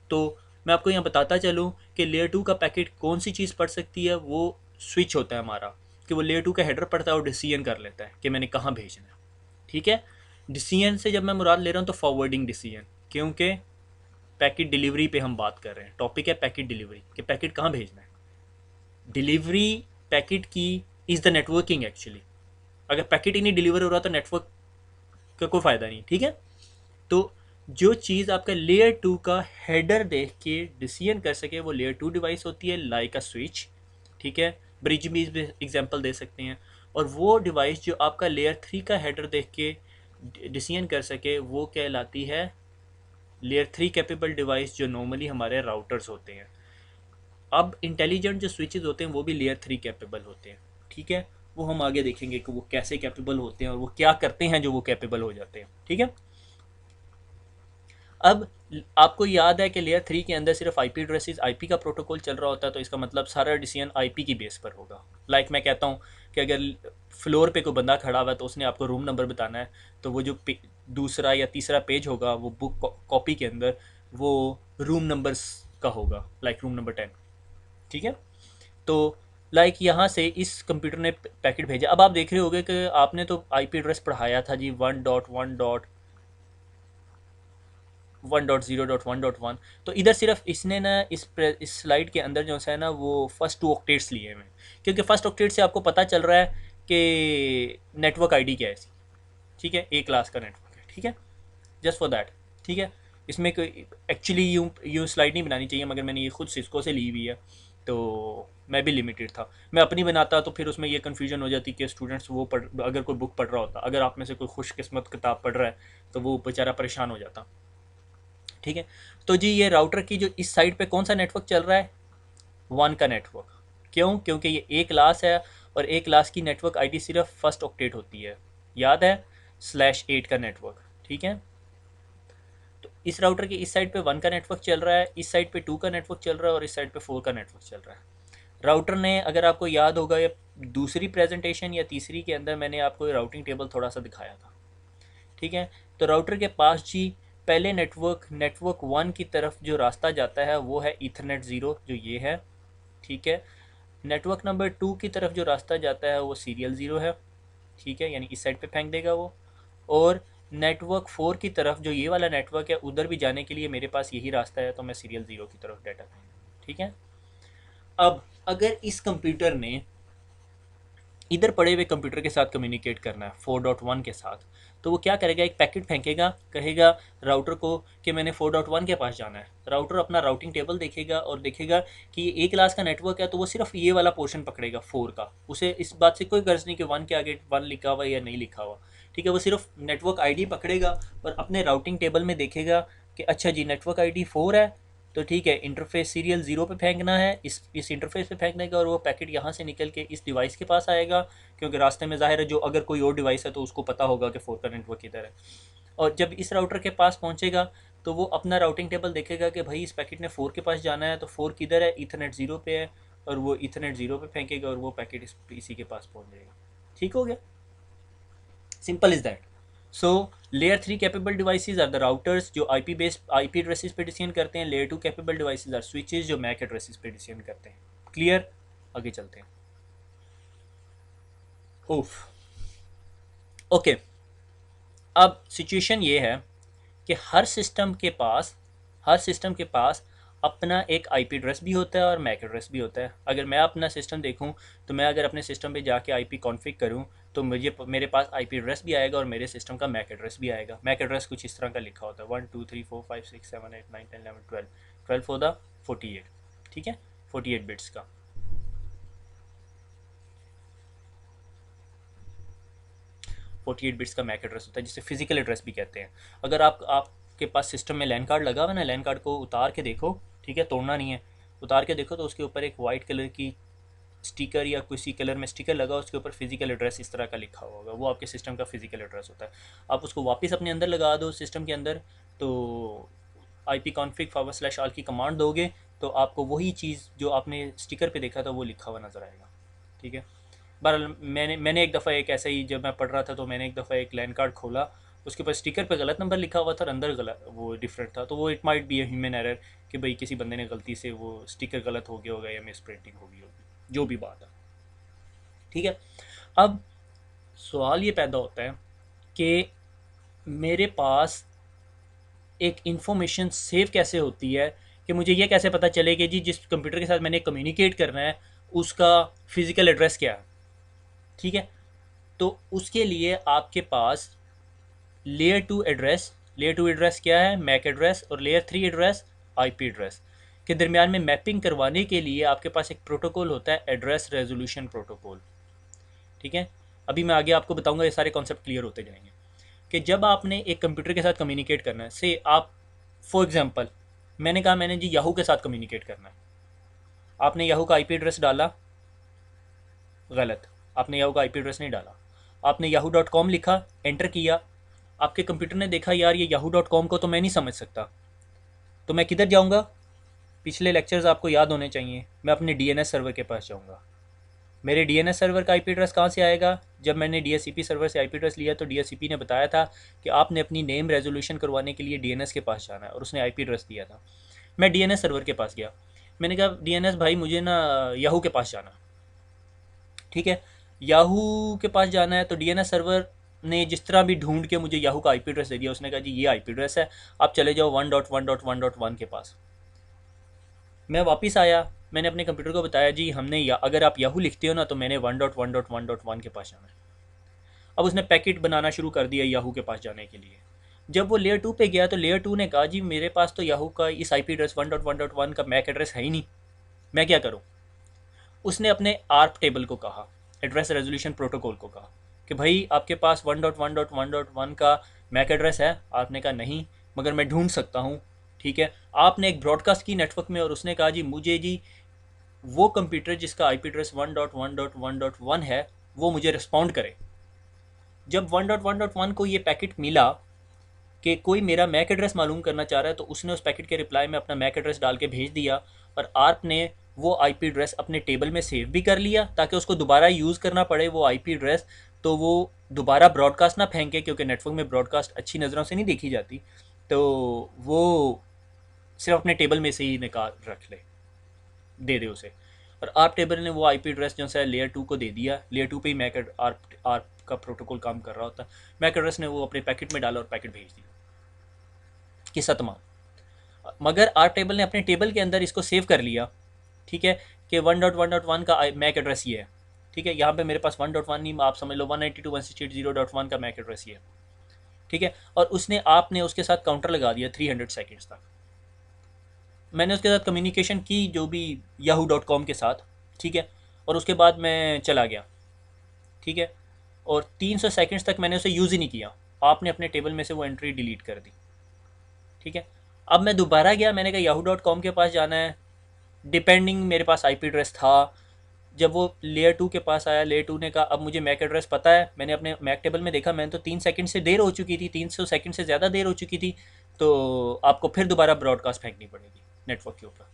S1: तो मैं आपको यहाँ बताता चलूँ कि लेयर 2 का पैकेट कौन सी चीज़ पढ़ सकती है, वो स्विच होता है हमारा, कि वो लेयर 2 का हेडर पढ़ता है और डिसीजन कर लेता है कि मैंने कहाँ भेजना है, ठीक है। डिसीजन से जब मैं मुराद ले रहा हूँ तो फॉरवर्डिंग डिसीजन, क्योंकि पैकेट डिलीवरी पे हम बात कर रहे हैं। टॉपिक है पैकेट डिलीवरी, कि पैकेट कहाँ भेजना है। डिलीवरी पैकेट की इज़ द नेटवर्किंग एक्चुअली। अगर पैकेट ही नहीं डिलीवर हो रहा तो नेटवर्क का कोई फ़ायदा नहीं, ठीक है। तो जो चीज़ आपका लेयर 2 का हेडर देख के डिसीजन कर सके वो लेयर 2 डिवाइस होती है, लाइक अ स्विच, ठीक है। ब्रिज भी एग्जांपल दे सकते हैं। और वो डिवाइस जो आपका लेयर 3 का हेडर देख के डिसीजन कर सके वो कहलाती है लेयर 3 कैपेबल डिवाइस, जो नॉर्मली हमारे राउटर्स होते हैं। अब इंटेलिजेंट जो स्विचेस होते हैं वो भी लेयर 3 कैपेबल होते हैं, ठीक है। वो हम आगे देखेंगे कि वो कैसे कैपेबल होते हैं और वो क्या करते हैं जो वो कैपेबल हो जाते हैं, ठीक है। अब आपको याद है कि लेयर 3 के अंदर सिर्फ आईपी एड्रेसेस, आईपी का प्रोटोकॉल चल रहा होता है, तो इसका मतलब सारा डिसीजन आईपी की बेस पर होगा। लाइक मैं कहता हूँ कि अगर फ्लोर पे कोई बंदा खड़ा हुआ है तो उसने आपको रूम नंबर बताना है, तो वो जो दूसरा या तीसरा पेज होगा वो बुक कॉपी के अंदर वो रूम नंबर्स का होगा, लाइक रूम नंबर 10, ठीक है। तो लाइक यहाँ से इस कंप्यूटर ने पैकेट भेजा। अब आप देख रहे होगे कि आपने तो आईपी एड्रेस पढ़ाया था जी 1.1.1.0.1.1, तो इधर सिर्फ इसने ना इस स्लाइड के अंदर जो है ना वो फर्स्ट 2 ऑक्टेट्स लिए हैं, क्योंकि फर्स्ट ऑक्टेट से आपको पता चल रहा है कि नेटवर्क आईडी क्या है इसकी, ठीक है। ए क्लास का नेटवर्क है, ठीक है, जस्ट फॉर दैट, ठीक है। इसमें कोई एक्चुअली यूँ स्लाइड नहीं बनानी चाहिए, मगर मैंने ये खुद सिस्को से ली हुई है, तो मैं भी लिमिटेड था। मैं अपनी बनाता तो फिर उसमें ये कन्फ्यूजन हो जाती कि स्टूडेंट्स वो पढ़, अगर कोई बुक पढ़ रहा होता, अगर आप में से कोई खुशकिस्मत किताब पढ़ रहा है तो वो बेचारा परेशान हो जाता, ठीक है। तो जी ये राउटर की जो इस साइड पे कौन सा नेटवर्क चल रहा है? 1 का नेटवर्क। क्यों? क्योंकि ये ए क्लास है और ए क्लास की नेटवर्क आईडी सिर्फ फर्स्ट ऑक्टेट होती है, याद है, /8 का नेटवर्क, ठीक है। तो इस राउटर के इस साइड पे 1 का नेटवर्क चल रहा है, इस साइड पे 2 का नेटवर्क चल रहा है और इस साइड पे 4 का नेटवर्क चल रहा है। राउटर ने, अगर आपको याद होगा, या दूसरी प्रेजेंटेशन या तीसरी के अंदर मैंने आपको राउटिंग टेबल थोड़ा सा दिखाया था, ठीक है। तो राउटर के पास जी पहले नेटवर्क 1 की तरफ जो रास्ता जाता है वो है ईथरनेट 0, जो ये है, ठीक है। नेटवर्क नंबर 2 की तरफ जो रास्ता जाता है वो सीरियल 0 है, ठीक है, यानी इस साइड पे फेंक देगा वो। और नेटवर्क 4 की तरफ जो ये वाला नेटवर्क है उधर भी जाने के लिए मेरे पास यही रास्ता है, तो मैं सीरियल 0 की तरफ डाटा फेंक, ठीक है। अब अगर इस कंप्यूटर ने इधर पड़े हुए कंप्यूटर के साथ कम्युनिकेट करना है 4.1 के साथ, तो वो क्या करेगा? एक पैकेट फेंकेगा, कहेगा राउटर को कि मैंने 4.1 के पास जाना है। राउटर अपना राउटिंग टेबल देखेगा और देखेगा कि ये ए क्लास का नेटवर्क है, तो वो सिर्फ ये वाला पोर्शन पकड़ेगा 4 का। उसे इस बात से कोई गर्ज नहीं कि 1 के आगे 1 लिखा हुआ या नहीं लिखा हुआ, ठीक है। वो सिर्फ नेटवर्क आईडी पकड़ेगा और अपने राउटिंग टेबल में देखेगा कि अच्छा जी नेटवर्क आईडी 4 है, तो ठीक है, इंटरफेस सीरियल 0 पे फेंकना है, इस इंटरफेस पे फेंकने का, और वो पैकेट यहाँ से निकल के इस डिवाइस के पास आएगा, क्योंकि रास्ते में ज़ाहिर है जो अगर कोई और डिवाइस है तो उसको पता होगा कि 4 का नेटवर्क किधर है। और जब इस राउटर के पास पहुंचेगा तो वो अपना राउटिंग टेबल देखेगा कि भाई इस पैकेट ने 4 के पास जाना है, तो 4 किधर है, ईथरनेट 0 पे है, और वो ईथरनेट 0 पे फेंकेगा और वो पैकेट इस पीसी के पास पहुंच जाएगा। ठीक हो गया, simple is that. So layer 3 capable devices are the routers जो आईपी बेस्ड आईपी एड्रेसेस पे डिसीजन करते हैं। Layer 2 capable devices are switches जो मैक एड्रेसेस पे डिसीजन करते हैं। क्लियर, आगे चलते हैं। ओफ, ओके, अब सिचुएशन ये है कि हर सिस्टम के पास अपना एक आईपी एड्रेस भी होता है और मैक एड्रेस भी होता है। अगर मैं अपना सिस्टम देखूं तो मैं अगर अपने सिस्टम पे जाके आईपी कॉन्फ़िग करूं तो मेरे पास आईपी एड्रेस भी आएगा और मेरे सिस्टम का मैक एड्रेस भी आएगा। मैक एड्रेस कुछ इस तरह का लिखा होता है 1 2 3 4 5 6 7 8 9 10 11 12 12 फॉर द 48। ठीक है, 48 बिट्स का। 48 बिट्स का मैक एड्रेस होता है जिसे फिजिकल एड्रेस भी कहते हैं। अगर आपके पास सिस्टम में लैन कार्ड लगा हुआ है ना, लैन कार्ड को उतार के देखो, ठीक है, तोड़ना नहीं है, उतार के देखो तो उसके ऊपर एक वाइट कलर की स्टिकर या किसी कलर में स्टिकर लगा, उसके ऊपर फिजिकल एड्रेस इस तरह का लिखा हुआ होगा, वो आपके सिस्टम का फिजिकल एड्रेस होता है। आप उसको वापस अपने अंदर लगा दो सिस्टम के अंदर, तो IP config /all की कमांड दोगे तो आपको वही चीज़ जो आपने स्टिकर पे देखा था वो लिखा हुआ नज़र आएगा। ठीक है, बहरहाल मैंने एक दफ़ा एक ऐसा ही, जब मैं पढ़ रहा था तो मैंने एक दफ़ा एक लैन कार्ड खोला, उसके ऊपर स्टिकर पे गलत नंबर लिखा हुआ था और अंदर गलत वो डिफरेंट था, तो वो it might be a human error कि भाई किसी बंदे ने गलती से वो स्टिकर गलत हो गया होगा या मिस प्रिंटिंग हो गई होगी, जो भी बात है। ठीक है, अब सवाल ये पैदा होता है कि मेरे पास एक इंफॉर्मेशन सेव कैसे होती है, कि मुझे ये कैसे पता चले कि जी जिस कंप्यूटर के साथ मैंने कम्युनिकेट करना है उसका फिज़िकल एड्रेस क्या है। ठीक है, तो उसके लिए आपके पास लेयर टू एड्रेस क्या है, मैक एड्रेस, और लेयर 3 एड्रेस आईपी एड्रेस के दरमियान में मैपिंग करवाने के लिए आपके पास एक प्रोटोकॉल होता है, एड्रेस रेजोल्यूशन प्रोटोकॉल। ठीक है, अभी मैं आगे आपको बताऊंगा, ये सारे कॉन्सेप्ट क्लियर होते जाएंगे कि जब आपने एक कंप्यूटर के साथ कम्युनिकेट करना है, से आप फॉर एग्जांपल मैंने कहा मैंने जी याहू के साथ कम्युनिकेट करना है, आपने याहू का आईपी एड्रेस डाला, गलत, आपने याहू का आईपी एड्रेस नहीं डाला, आपने yahoo.com लिखा, एंटर किया, आपके कंप्यूटर ने देखा यार ये yahoo.com को तो मैं नहीं समझ सकता, तो मैं किधर जाऊंगा, पिछले लेक्चर्स आपको याद होने चाहिए, मैं अपने डीएनएस सर्वर के पास जाऊंगा। मेरे डीएनएस सर्वर का आईपी एड्रेस कहाँ से आएगा, जब मैंने डीएससीपी सर्वर से आईपी एड्रेस लिया तो डीएससीपी ने बताया था कि आपने अपनी नेम रेजोल्यूशन करवाने के लिए डीएनएस के पास जाना है, और उसने आईपी एड्रेस दिया था। मैं डीएनएस सर्वर के पास गया, मैंने कहा डीएनएस भाई मुझे ना याहू के पास जाना। ठीक है, याहू के पास जाना है, तो डीएनएस सर्वर ने जिस तरह भी ढूंढ के मुझे याहू का आईपी एड्रेस दे दिया, उसने कहा जी ये आईपी एड्रेस है, आप चले जाओ 1.1.1.1 के पास। मैं वापस आया, मैंने अपने कंप्यूटर को बताया जी हमने अगर आप याहू लिखते हो ना तो मैंने 1.1.1.1 के पास जाना है। अब उसने पैकेट बनाना शुरू कर दिया याहू के पास जाने के लिए। जब वो लेयर 2 पे गया तो लेयर 2 ने कहा जी मेरे पास तो याहू का इस आईपी एड्रेस 1.1.1 का मैक एड्रेस है ही नहीं, मैं क्या करूँ। उसने अपने आर्प टेबल को कहा, एड्रेस रेजोल्यूशन प्रोटोकॉल को कहा कि भाई आपके पास 1.1.1.1 का मैक एड्रेस है, आपने कहा नहीं मगर मैं ढूंढ सकता हूँ। ठीक है, आपने एक ब्रॉडकास्ट की नेटवर्क में और उसने कहा जी मुझे जी वो कंप्यूटर जिसका आईपी एड्रेस 1.1.1.1 है वो मुझे रिस्पॉन्ड करे। जब 1.1.1 को ये पैकेट मिला कि कोई मेरा मैक एड्रेस मालूम करना चाह रहा है, तो उसने उस पैकेट के रिप्लाई में अपना मैक एड्रेस डाल के भेज दिया, और आर्प ने वो आईपी एड्रेस अपने टेबल में सेव भी कर लिया ताकि उसको दोबारा यूज़ करना पड़े वो आईपी एड्रेस, तो वो दोबारा ब्रॉडकास्ट ना फेंके, क्योंकि नेटवर्क में ब्रॉडकास्ट अच्छी नज़रों से नहीं देखी जाती, तो वो सिर्फ अपने टेबल में से ही निकाल रख ले, दे दे उसे। और आर्प टेबल ने वो आईपी एड्रेस जो है लेयर 2 को दे दिया, लेयर 2 पे ही मैक आर्प आर्प का प्रोटोकॉल काम कर रहा होता है। मैक एड्रेस ने वो अपने पैकेट में डाला और पैकेट भेज दिया, किस्सा तमाम। मगर आर्प टेबल ने अपने टेबल के अंदर इसको सेव कर लिया, ठीक है, कि 1.1.1 का मैक एड्रेस ये है। ठीक है, यहाँ पे मेरे पास 1.1 नहीं, आप समझ लो 192.168.0.1 का मैक एड्रेस ये है। ठीक है, और उसने आपने उसके साथ काउंटर लगा दिया 300 सेकेंड्स तक। मैंने उसके साथ कम्युनिकेशन की जो भी yahoo.com के साथ, ठीक है, और उसके बाद मैं चला गया। ठीक है, और 300 सेकेंड्स तक मैंने उसे यूज़ ही नहीं किया, आपने अपने टेबल में से वो एंट्री डिलीट कर दी। ठीक है, अब मैं दोबारा गया, मैंने कहा yahoo.com के पास जाना है, डिपेंडिंग मेरे पास आईपी एड्रेस था, जब वो लेयर 2 के पास आया, लेयर 2 ने कहा अब मुझे मैक एड्रेस पता है, मैंने अपने मैक टेबल में देखा, मैंने तो 3 सेकंड से देर हो चुकी थी, 300 सेकंड से ज़्यादा देर हो चुकी थी, तो आपको फिर दोबारा ब्रॉडकास्ट फेंकनी पड़ेगी नेटवर्क के ऊपर।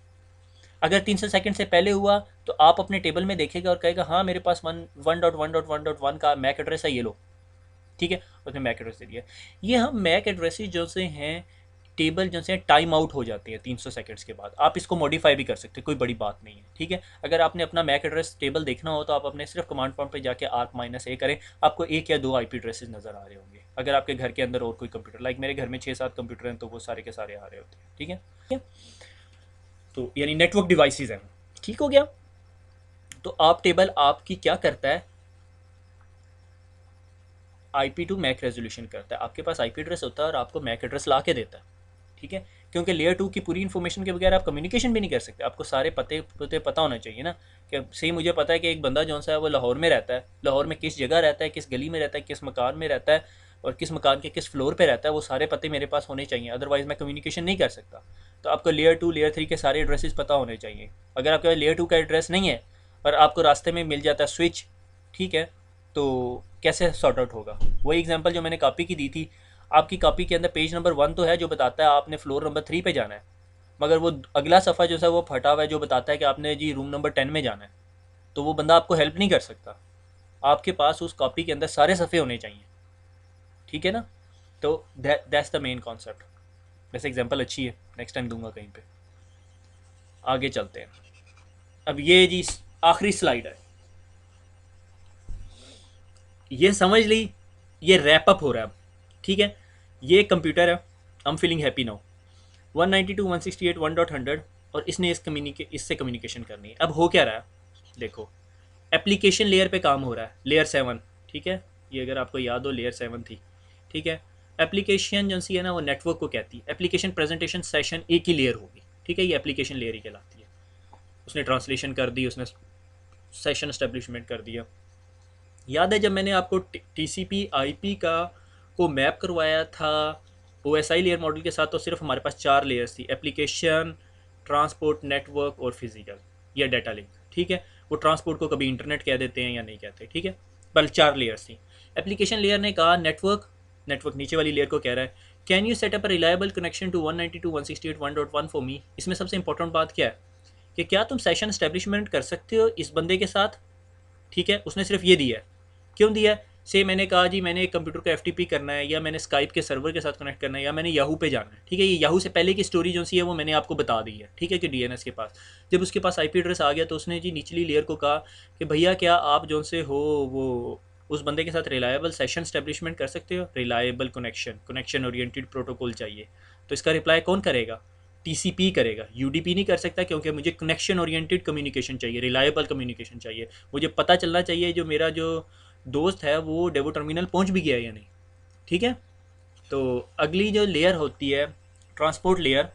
S1: अगर 300 सेकंड से पहले हुआ तो आप अपने टेबल में देखेगा और कहेगा हाँ मेरे पास 1.1.1.1 का मैक एड्रेस है, ये लो, ठीक है, उसने मैक एड्रेस दे दिया। ये हम मैक एड्रेसेस जो से हैं टेबल जो से टाइम आउट हो जाती है 300 सेकंड्स के बाद, आप इसको मॉडिफाई भी कर सकते हैं, कोई बड़ी बात नहीं है, ठीक है। अगर आपने अपना मैक एड्रेस टेबल देखना हो तो आप अपने सिर्फ कमांड प्रॉम्प्ट पे जाके ARC-A करें, आपको 1 या 2 IP एड्रेसेस नज़र आ रहे होंगे। अगर आपके घर के अंदर और कोई कंप्यूटर, लाइक मेरे घर में 6-7 कंप्यूटर हैं, तो वो सारे के सारे आ रहे होते हैं, ठीक है। तो यानी नेटवर्क डिवाइसेस हैं, ठीक हो गया। तो आप टेबल आपकी क्या करता है, IP टू मैक रेजोल्यूशन करता है। आपके पास IP एड्रेस होता है और आपको मैक एड्रेस ला के देता है, ठीक है। क्योंकि लेयर 2 की पूरी इन्फॉर्मेशन के बगैर आप कम्युनिकेशन भी नहीं कर सकते, आपको सारे पते पता होना चाहिए ना। कि सही मुझे पता है कि एक बंदा जो सा है वो लाहौर में रहता है, लाहौर में किस जगह रहता है, किस गली में रहता है, किस मकान में रहता है और किस मकान के किस फ्लोर पे रहता है, वो सारे पते मेरे पास होने चाहिए, अदरवाइज़ मैं कम्युनिकेशन नहीं कर सकता। तो आपको लेयर 2 लेयर 3 के सारे एड्रेसेस पता होने चाहिए। अगर आपके पास लेयर 2 का एड्रेस नहीं है और आपको रास्ते में मिल जाता है स्विच, ठीक है, तो कैसे सॉर्ट आउट होगा। वही एग्जांपल जो मैंने कॉपी की दी थी, आपकी कॉपी के अंदर पेज नंबर 1 तो है जो बताता है आपने फ्लोर नंबर 3 पे जाना है, मगर वो अगला सफ़ा जो है वो फटा हुआ है जो बताता है कि आपने जी रूम नंबर 10 में जाना है, तो वो बंदा आपको हेल्प नहीं कर सकता। आपके पास उस कॉपी के अंदर सारे सफ़े होने चाहिए, ठीक है ना। तो दैट्स द मेन कॉन्सेप्ट। वैसे एग्जांपल अच्छी है, नेक्स्ट टाइम दूंगा कहीं पे। आगे चलते हैं। अब ये जी आखिरी स्लाइड है, ये समझ ली, ये रैप अप हो रहा है अब, ठीक है। ये कंप्यूटर है, I am feeling happy now, 192.168.1.100, और इसने इससे कम्युनिकेशन करनी है। अब हो क्या रहा है, देखो, एप्लीकेशन लेयर पे काम हो रहा है, लेयर 7, ठीक है। ये अगर आपको याद हो लेयर 7 थी, ठीक है। एप्लीकेशन जो सी है ना वो नेटवर्क को कहती है, एप्लीकेशन प्रेजेंटेशन सेशन एक ही लेयर होगी, ठीक है, ये एप्लीकेशन लेयर ही कहलाती है। उसने ट्रांसलेशन कर दी, उसने सेशन एस्टेब्लिशमेंट कर दिया। याद है जब मैंने आपको TCP IP का को मैप करवाया था OSI लेयर मॉडल के साथ, तो सिर्फ हमारे पास 4 लेयर्स थी, एप्लीकेशन, ट्रांसपोर्ट, नेटवर्क और फिजिकल या डाटा लिंक, ठीक है। वो ट्रांसपोर्ट को कभी इंटरनेट कह देते हैं या नहीं कहते, ठीक है, बल 4 लेयर्स थी। एप्लीकेशन लेयर ने कहा नेटवर्क, नेटवर्क नीचे वाली लेयर को कह रहा है can you set up a reliable connection to 192.168.1.1 for me. इसमें सबसे इंपॉर्टेंट बात क्या है कि क्या तुम सेशन एस्टेब्लिशमेंट कर सकते हो इस बंदे के साथ, ठीक है। उसने सिर्फ ये दिया है, क्यों दिया है, से मैंने कहा जी मैंने एक कंप्यूटर को FTP करना है, या मैंने स्काइप के सर्वर के साथ कनेक्ट करना है, या मैंने याहू पे जाना है, ठीक है। ये याहू से पहले की स्टोरी जो सी है वो मैंने आपको बता दी है, ठीक है, कि DNS के पास जब उसके पास IP एड्रेस आ गया तो उसने जी निचली लेयर को कहा कि भैया क्या आप जो से हो वो उस बंदे के साथ रिलायबल सेशन स्टैब्लिशमेंट कर सकते हो, रिलायबल कनेक्शन ओरिएंटेड प्रोटोकॉल चाहिए। तो इसका रिप्लाई कौन करेगा, TCP करेगा, UDP नहीं कर सकता, क्योंकि मुझे कनेक्शन ओरिएंटेड कम्युनिकेशन चाहिए, रिलायबल कम्युनिकेशन चाहिए, मुझे पता चलना चाहिए जो मेरा जो दोस्त है वो डेवो टर्मिनल पहुंच भी गया या नहीं, ठीक है। तो अगली जो लेयर होती है ट्रांसपोर्ट लेयर,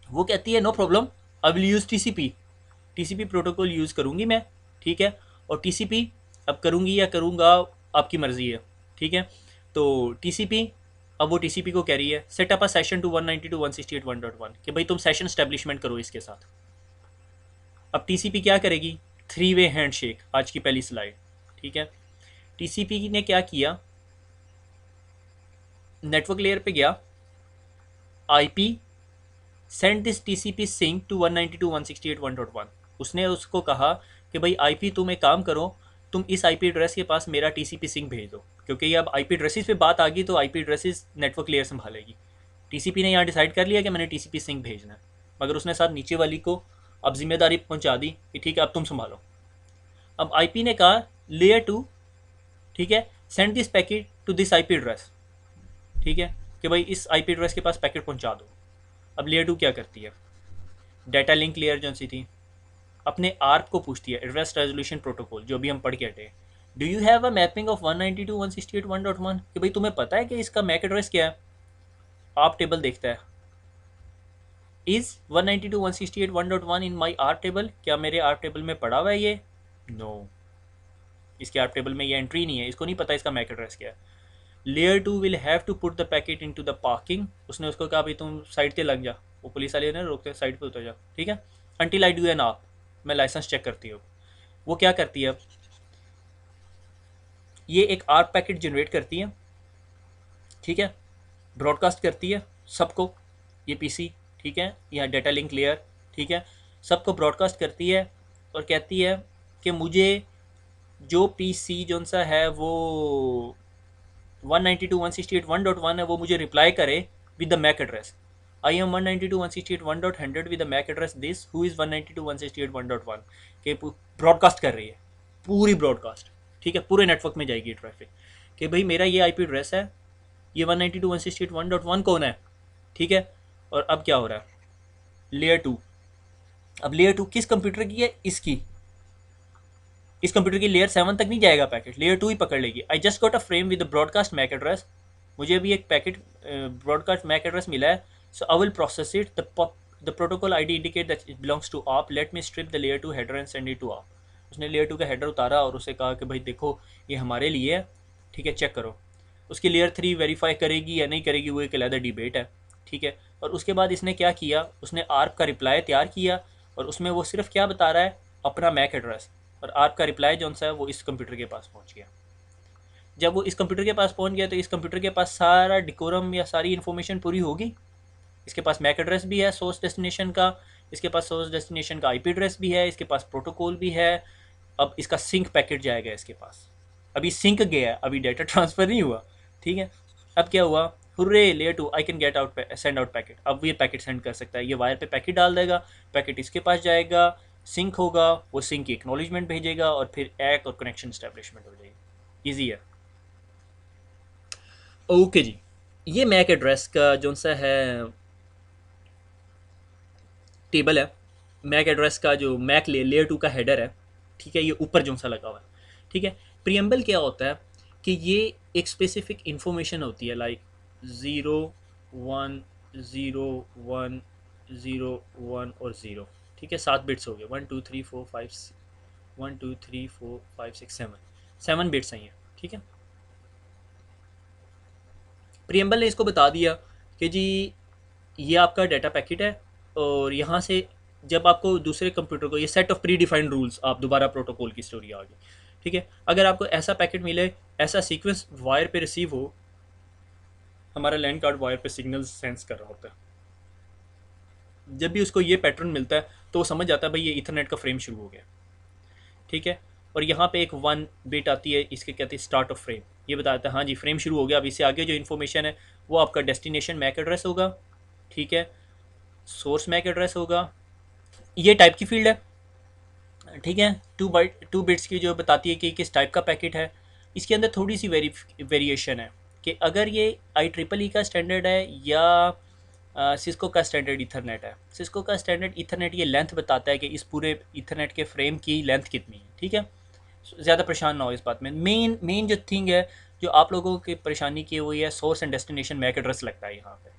S1: वो कहती है no problem, I will use TCP protocol use करूँगी मैं, ठीक है। और TCP अब करूँगी या करूँगा आपकी मर्ज़ी है, ठीक है। तो TCP, अब वो TCP को कह रही है set up a session to 192.168.1.1 कि भाई तुम सेशन स्टैब्लिशमेंट करो इसके साथ। अब TCP क्या करेगी, 3 वे हैंडशेक, आज की पहली स्लाइड, ठीक है। TCP ने क्या किया, नेटवर्क लेयर पे गया, IP send this TCP sync to 192.168.1.1, उसने उसको कहा कि भाई IP तुम एक काम करो, तुम इस IP एड्रेस के पास मेरा TCP सिंक भेज दो, क्योंकि ये अब IP एड्रेसेस पे बात आ गई तो IP एड्रेसेस नेटवर्क लेयर संभालेगी। TCP ने यहाँ डिसाइड कर लिया कि मैंने TCP सिंक भेजना है, मगर उसने साथ नीचे वाली को अब जिम्मेदारी पहुँचा दी कि ठीक है अब तुम संभालो। अब IP ने कहा लेयर 2, ठीक है, send this packet to this IP address, ठीक है, कि भाई इस IP एड्रेस के पास पैकेट पहुंचा दो। अब लेयर 2 क्या करती है, डाटा लिंक लेयर जो सी थी अपने ARP को पूछती है, एड्रेस रेजोल्यूशन प्रोटोकॉल, जो भी हम पढ़ के हटे, do you have a mapping of 192.168.1.1, कि भाई तुम्हें पता है कि इसका मैक एड्रेस क्या है। ARP टेबल देखता है, is 192.168.1.1 in my ARP table, क्या मेरे ARP टेबल में पड़ा हुआ है ये, नो, इसके ARP टेबल में ये एंट्री नहीं है, इसको नहीं पता इसका मैक एड्रेस क्या है। Layer 2 will have to put the packet into the parking, उसने उसको कहा भाई तुम साइड पे लग जा, वो पुलिस वाले ने रोकते साइड पे उतर जा, ठीक है, अंटिल आई डू एन आप, मैं लाइसेंस चेक करती हूँ। वो क्या करती है, ये एक आर्प पैकेट जनरेट करती है, ठीक है, ब्रॉडकास्ट करती है सबको, ये पीसी, ठीक है, या डेटा लिंक लेयर, ठीक है, सबको ब्रॉडकास्ट करती है और कहती है कि मुझे जो पीसी जो सा है वो 192.168.1.1 है, वो मुझे रिप्लाई करे with the MAC address, I am 192.168.1.100 with the MAC address this who is 192.168.1.1 के ब्रॉडकास्ट कर रही है, पूरी ब्रॉडकास्ट, ठीक है, पूरे नेटवर्क में जाएगी ट्रैफिक कि भाई मेरा ये आईपी एड्रेस है, ये 192.168.1.1 कौन है, ठीक है। और अब क्या हो रहा है, लेयर टू, अब लेयर टू किस कंप्यूटर की है, इसकी, इस कंप्यूटर की लेयर 7 तक नहीं जाएगा पैकेट, लेयर 2 ही पकड़ लेगी। I just got a frame with broadcast MAC address, मुझे अभी एक पैकेट ब्रॉडकास्ट मैक एड्रेस मिला है, so I will process it, the protocol I D indicate that it belongs to आप, let me strip the layer 2 header and send it to आप। उसने layer 2 का header उतारा और उसे कहा कि भाई देखो ये हमारे लिए है, ठीक है, चेक करो। उसकी लेयर 3 वेरीफाई करेगी या नहीं करेगी वो एक अलग डिबेट है, ठीक है। और उसके बाद इसने क्या किया, उसने आर्प का रिप्लाई तैयार किया और उसमें वो सिर्फ क्या बता रहा है, अपना मैक एड्रेस, और आर्प का रिप्लाई जो सा है वो इस कंप्यूटर के पास पहुंच गया। जब वो इस कंप्यूटर के पास पहुंच गया तो इस कंप्यूटर के पास सारा डिकोरम या सारी इन्फॉर्मेशन पूरी होगी, इसके पास मैक एड्रेस भी है सोर्स डेस्टिनेशन का, इसके पास सोर्स डेस्टिनेशन का आईपी एड्रेस भी है, इसके पास प्रोटोकॉल भी है। अब इसका सिंक पैकेट जाएगा इसके पास, अभी सिंक गया है, अभी डेटा ट्रांसफ़र नहीं हुआ, ठीक है। अब क्या हुआ, hurray layer 2 I can get out send out packet, अब ये पैकेट सेंड कर सकता है, ये वायर पे पैकेट डाल देगा, पैकेट इसके पास जाएगा, सिंक होगा, वो सिंक की एक्नॉलेजमेंट भेजेगा और फिर एक और कनेक्शन स्टैब्लिशमेंट हो जाएगी, ईजी है। ओके जी, ये मैक एड्रेस का जो सा है टेबल है, मैक एड्रेस का जो मैक लेयर 2 का हेडर है, ठीक है, ये ऊपर जो सा लगा हुआ है, ठीक है। प्रियम्बल क्या होता है कि ये एक स्पेसिफिक इंफॉर्मेशन होती है, लाइक 0 1 0 1 0 1 और 0, ठीक है, 7 बिट्स हो गए, 1 2 3 4 5 7 बिट्स हैं ये, ठीक है। प्रियम्बल ने इसको बता दिया कि जी ये आपका डाटा पैकेट है और यहाँ से जब आपको दूसरे कंप्यूटर को, ये set of pre defined rules, आप दोबारा प्रोटोकॉल की स्टोरी आ गई, ठीक है। अगर आपको ऐसा पैकेट मिले, ऐसा सीक्वेंस वायर पे रिसीव हो, हमारा लैंड कार्ड वायर पे सिग्नल सेंस कर रहा होता है, जब भी उसको ये पैटर्न मिलता है तो वो समझ जाता है भाई ये इथरनेट का फ्रेम शुरू हो गया, ठीक है। और यहाँ पे एक 1 बिट आती है, इसके कहते हैं स्टार्ट ऑफ फ्रेम, ये बताता है हाँ जी फ्रेम शुरू हो गया। अब इससे आगे जो इन्फॉर्मेशन है वो आपका डेस्टिनेशन मैक एड्रेस होगा, ठीक है, सोर्स मैक एड्रेस होगा, ये टाइप की फील्ड है, ठीक है, 2 बिट्स की जो बताती है कि किस टाइप का पैकेट है। इसके अंदर थोड़ी सी वेरिएशन है कि अगर ये IEEE का स्टैंडर्ड है या सिस्को का स्टैंडर्ड ईथरनेट है। सिस्को का स्टैंडर्ड ईथरनेट ये लेंथ बताता है कि इस पूरे ईथरनेट के फ्रेम की लेंथ कितनी है, ठीक है। ज़्यादा परेशान ना हो इस बात में, मेन मेन जो थिंग है जो आप लोगों की परेशानी की वो ये source and destination MAC address लगता है यहाँ पे।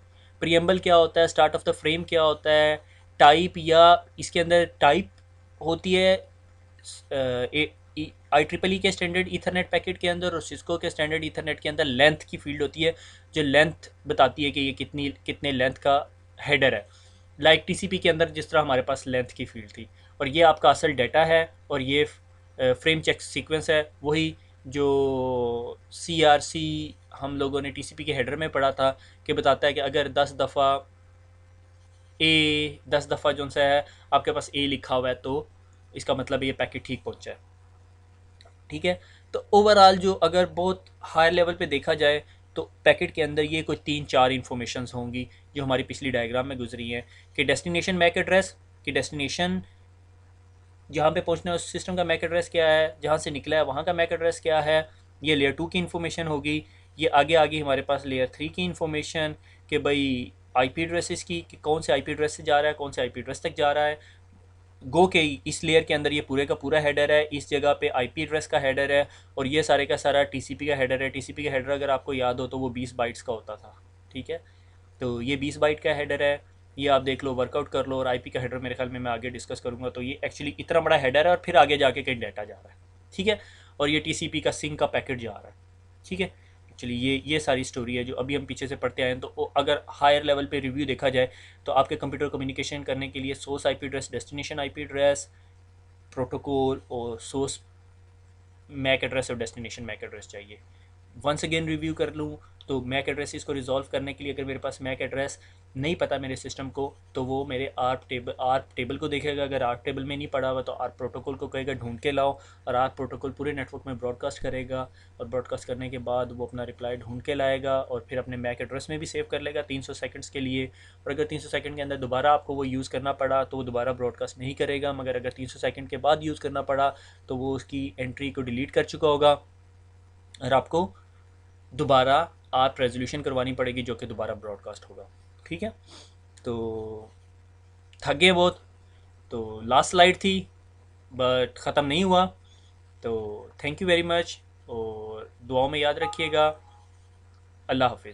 S1: प्रियम्बल क्या होता है, स्टार्ट ऑफ द फ्रेम क्या होता है, टाइप, या इसके अंदर टाइप होती है IEEE के स्टैंडर्ड ईथरनेट पैकेट के अंदर, और सिस्को के स्टैंडर्ड ईथरनेट के अंदर लेंथ की फील्ड होती है जो लेंथ बताती है कि ये कितने लेंथ का हेडर है। लाइक TCP के अंदर जिस तरह हमारे पास लेंथ की फील्ड थी, और ये आपका असल डाटा है और ये फ्रेम चेक सीक्वेंस है, वही जो CRC हम लोगों ने TCP के हेडर में पढ़ा था कि बताता है कि अगर 10 दफ़ा जो सा है आपके पास A लिखा हुआ है तो इसका मतलब ये पैकेट ठीक पहुंचा है, ठीक है। तो ओवरऑल जो अगर बहुत हायर लेवल पे देखा जाए तो पैकेट के अंदर ये कोई 3-4 इन्फॉर्मेशंस होंगी जो हमारी पिछली डायग्राम में गुजरी हैं कि डेस्टिनेशन मैक एड्रेस, कि डेस्टिनेशन जहाँ पे पहुँचना है उस सिस्टम का मैक एड्रेस क्या है, जहाँ से निकला है वहाँ का मैक एड्रेस क्या है, ये लेयर 2 की इन्फॉर्मेशन होगी। ये आगे आगे हमारे पास लेयर 3 की इन्फॉर्मेशन कि भाई IP एड्रेसेस की, कि कौन से IP एड्रेस से जा रहा है, कौन से IP एड्रेस तक जा रहा है। गो के इस लेयर के अंदर ये पूरे का पूरा हेडर है, इस जगह पे IP एड्रेस का हेडर है, और ये सारे का सारा TCP का हेडर है। TCP का हेडर अगर आपको याद हो तो वो 20 बाइट्स का होता था, ठीक है। तो ये 20 बाइट का हेडर है, ये आप देख लो, वर्कआउट कर लो। और IP का हेडर मेरे ख्याल में मैं आगे डिस्कस करूँगा। तो ये एक्चुअली इतना बड़ा हेडर है और फिर आगे जाके कहीं डाटा जा रहा है, ठीक है। और ये TCP का सिंक का पैकेट जा रहा है, ठीक है। एक्चुअली ये सारी स्टोरी है जो अभी हम पीछे से पढ़ते आए हैं। तो अगर हायर लेवल पे रिव्यू देखा जाए तो आपके कंप्यूटर कम्युनिकेशन करने के लिए source IP address, destination IP address, protocol और सोर्स मैक एड्रेस और डेस्टिनेशन मैक एड्रेस चाहिए। वंस अगेन रिव्यू कर लूँ तो मैक एड्रेस इसको रिजॉल्व करने के लिए अगर मेरे पास मैक एड्रेस नहीं पता मेरे सिस्टम को, तो वो मेरे आर्प टेबल को देखेगा। अगर आर्प टेबल में नहीं पड़ा हुआ तो आर्प प्रोटोकॉल को कहेगा ढूंढ के लाओ, और आर्प प्रोटोकॉल पूरे नेटवर्क में ब्रॉडकास्ट करेगा, और ब्रॉडकास्ट करने के बाद वो अपना रिप्लाई ढूंढ के लाएगा और फिर अपने मैक एड्रेस में भी सेव कर लेगा 300 सेकंड्स के लिए। और अगर 300 सेकंड के अंदर दोबारा आपको वो यूज़ करना पड़ा तो वो दोबारा ब्रॉडकास्ट नहीं करेगा, मगर अगर 300 सेकंड के बाद यूज़ करना पड़ा तो वो उसकी एंट्री को डिलीट कर चुका होगा, और आपको दोबारा आप रेजोल्यूशन करवानी पड़ेगी जो कि दोबारा ब्रॉडकास्ट होगा। ठीक है, तो थक गए बहुत, तो लास्ट स्लाइड थी बट ख़त्म नहीं हुआ। तो थैंक यू वेरी मच, और दुआओं में याद रखिएगा। अल्लाह हाफिज़।